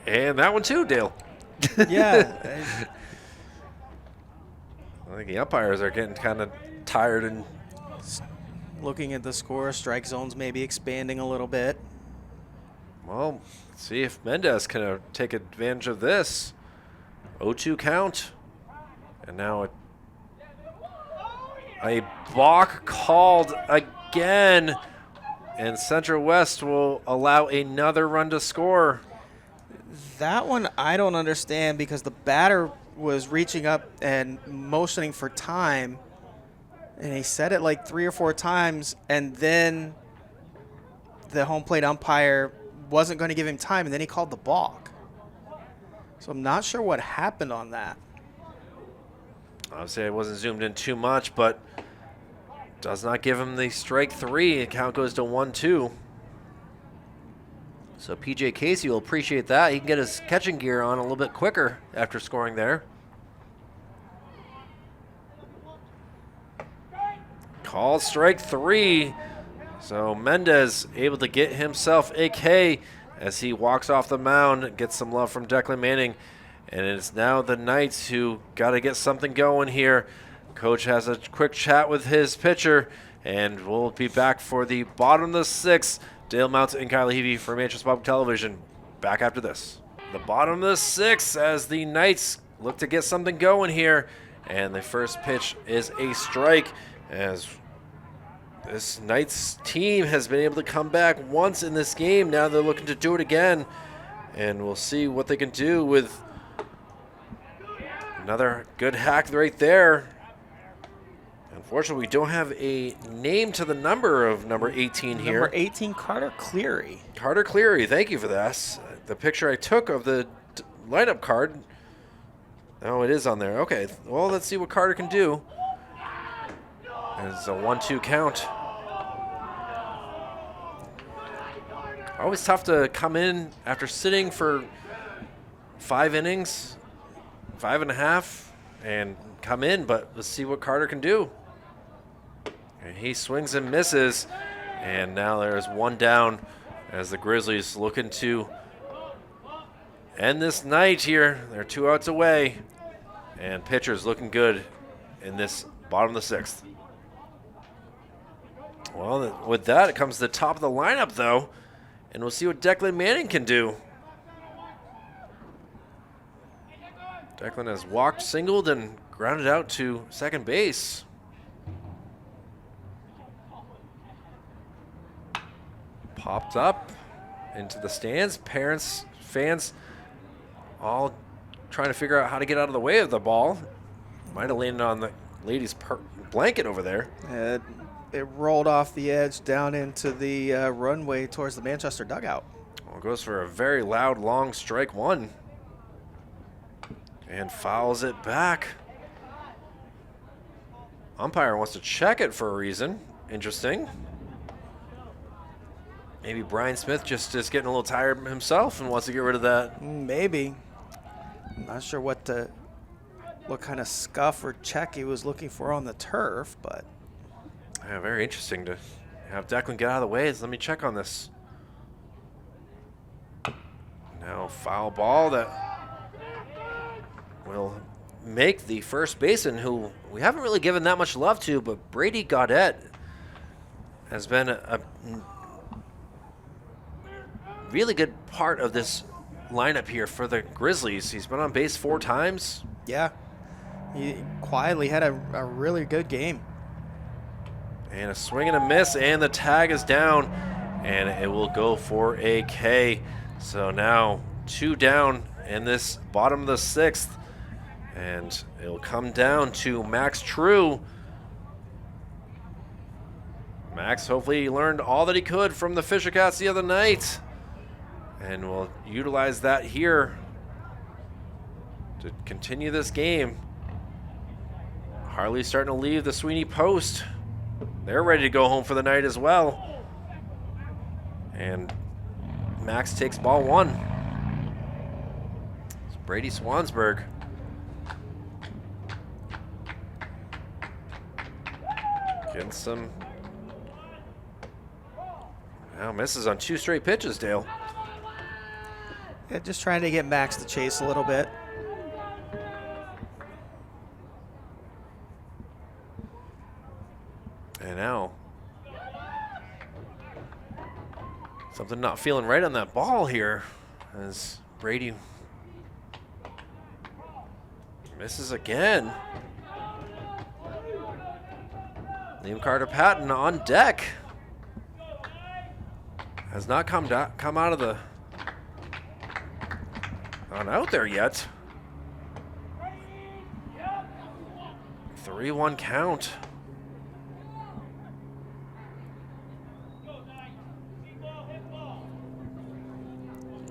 And that one too, Dale. Yeah. I think the umpires are getting kind of tired and Looking at the score, strike zones maybe expanding a little bit. well, let's see if Mendez can take advantage of this. 0-2 count. And now a balk called again. And Central West will allow another run to score. That one I don't understand because the batter was reaching up and motioning for time. And he said it like 3 or 4 times, and then the home plate umpire wasn't going to give him time, and then he called the balk. So I'm not sure what happened on that. Obviously, I wasn't zoomed in too much, but does not give him the strike 3. The count goes to 1-2. So PJ Casey will appreciate that. He can get his catching gear on a little bit quicker after scoring there. Called strike 3. So Mendez able to get himself a K as he walks off the mound, gets some love from Declan Manning. And it's now the Knights who got to get something going here. Coach has a quick chat with his pitcher, and we'll be back for the bottom of the 6th. Dale Mounts and Kyle Levy for Manchester Public Television. Back after this. The bottom of the 6th as the Knights look to get something going here. And the first pitch is a strike, as this Knights team has been able to come back once in this game. Now they're looking to do it again. And we'll see what they can do with another good hack right there. Unfortunately, we don't have a name to the number of number 18 here. Number 18, Carter Cleary. Carter Cleary, thank you for that. The picture I took of the lineup card. Oh, it is on there. Okay, well, let's see what Carter can do. It's a 1-2 count. Always tough to come in after sitting for 5 innings, 5.5, and come in, but let's see what Carter can do. And he swings and misses, and now there's one down as the Grizzlies looking to end this night here. They're 2 outs away, and pitchers looking good in this bottom of the 6th. Well, with that, it comes to the top of the lineup, though, and we'll see what Declan Manning can do. Declan has walked, singled, and grounded out to second base. Popped up into the stands. Parents, fans, all trying to figure out how to get out of the way of the ball. Might have landed on the lady's blanket over there. It rolled off the edge down into the runway towards the Manchester dugout. Well, it goes for a very loud, long strike 1. And fouls it back. Umpire wants to check it for a reason. Interesting. Maybe Brian Smith just is getting a little tired himself and wants to get rid of that. Maybe. I'm not sure what kind of scuff or check he was looking for on the turf, but. Yeah, very interesting to have Declan get out of the way. Let me check on this. Now foul ball that will make the first baseman, who we haven't really given that much love to, but Brady Gaudette has been a really good part of this lineup here for the Grizzlies. He's been on base 4 times. Yeah, he quietly had a really good game. And a swing and a miss, and the tag is down, and it will go for a K. So now 2 down in this bottom of the 6th, and it'll come down to Max True. Max hopefully learned all that he could from the Fisher Cats the other night, and will utilize that here to continue this game. Harley's starting to leave the Sweeney post. They're ready to go home for the night as well. And Max takes ball 1. It's Brady Swansburg. Getting some. Now misses on 2 straight pitches, Dale. Yeah, just trying to get Max to chase a little bit. And now, something not feeling right on that ball here as Brady misses again. Liam Carter-Patton on deck. Has not come out of the, not out there yet. 3-1 count.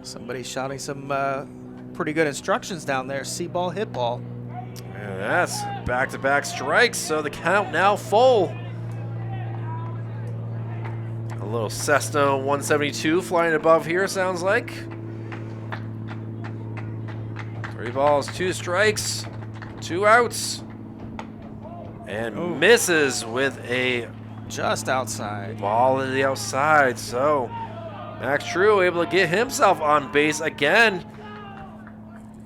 Somebody's shouting some pretty good instructions down there. See ball, hit ball. And that's back-to-back strikes, so the count now full. A little Cessna 172 flying above here, sounds like. 3 balls, 2 strikes, 2 outs. And misses with a just outside. Ball to the outside, so Max True able to get himself on base again.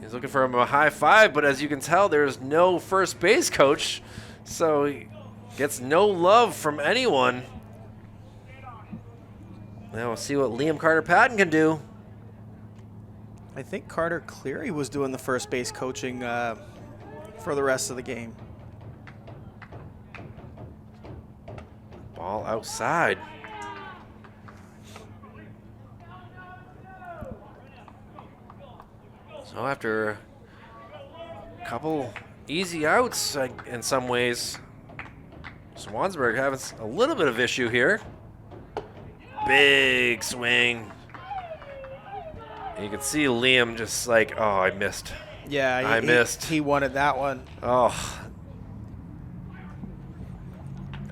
He's looking for a high five, but as you can tell, there's no first base coach, so he gets no love from anyone. Now we'll see what Liam Carter-Patton can do. I think Carter Cleary was doing the first base coaching for the rest of the game. Ball outside. So after a couple easy outs in some ways, Swansburg having a little bit of issue here. Big swing. You can see Liam just like, oh, I missed. Yeah, I missed. He wanted that one. Oh.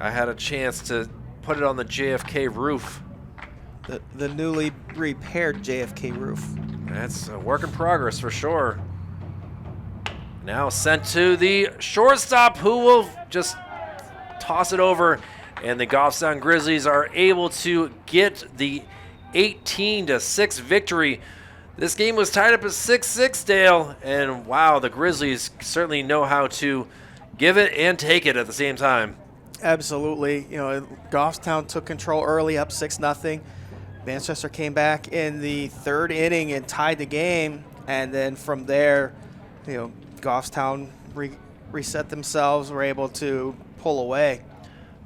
I had a chance to put it on the JFK roof. The newly repaired JFK roof. That's a work in progress for sure. Now sent to the shortstop, who will just toss it over, and the Goffstown Grizzlies are able to get the 18-6 victory. This game was tied up at 6-6, Dale, and wow, the Grizzlies certainly know how to give it and take it at the same time. Absolutely. You know, Goffstown took control early, up 6-0. Manchester came back in the third inning and tied the game, and then from there, you know, Goffstown reset themselves, were able to pull away.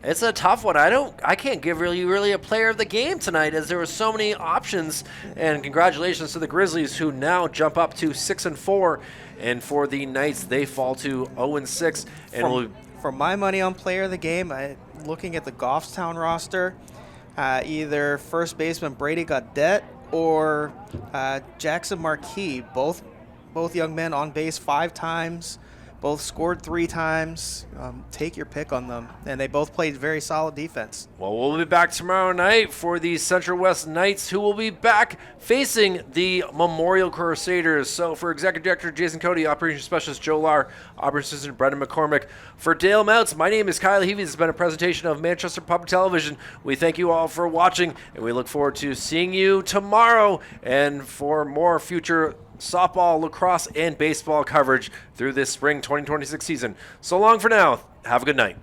It's a tough one. I can't give really a player of the game tonight, as there were so many options. And congratulations to the Grizzlies, who now jump up to 6-4, and for the Knights, they fall to 0-6. And for my money on player of the game, looking at the Goffstown roster, either first baseman Brady Gaudette or Jackson Marquis, both young men on base 5 times. Both scored 3 times. Take your pick on them. And they both played very solid defense. Well, we'll be back tomorrow night for the Central West Knights, who will be back facing the Memorial Crusaders. So for Executive Director Jason Cody, Operations Specialist Joe Lahr, Operations Assistant Brendan McCormick, for Dale Mounts, my name is Kyle Heavey. This has been a presentation of Manchester Public Television. We thank you all for watching, and we look forward to seeing you tomorrow and for more future softball, lacrosse, and baseball coverage through this spring 2026 season. So long for now. Have a good night.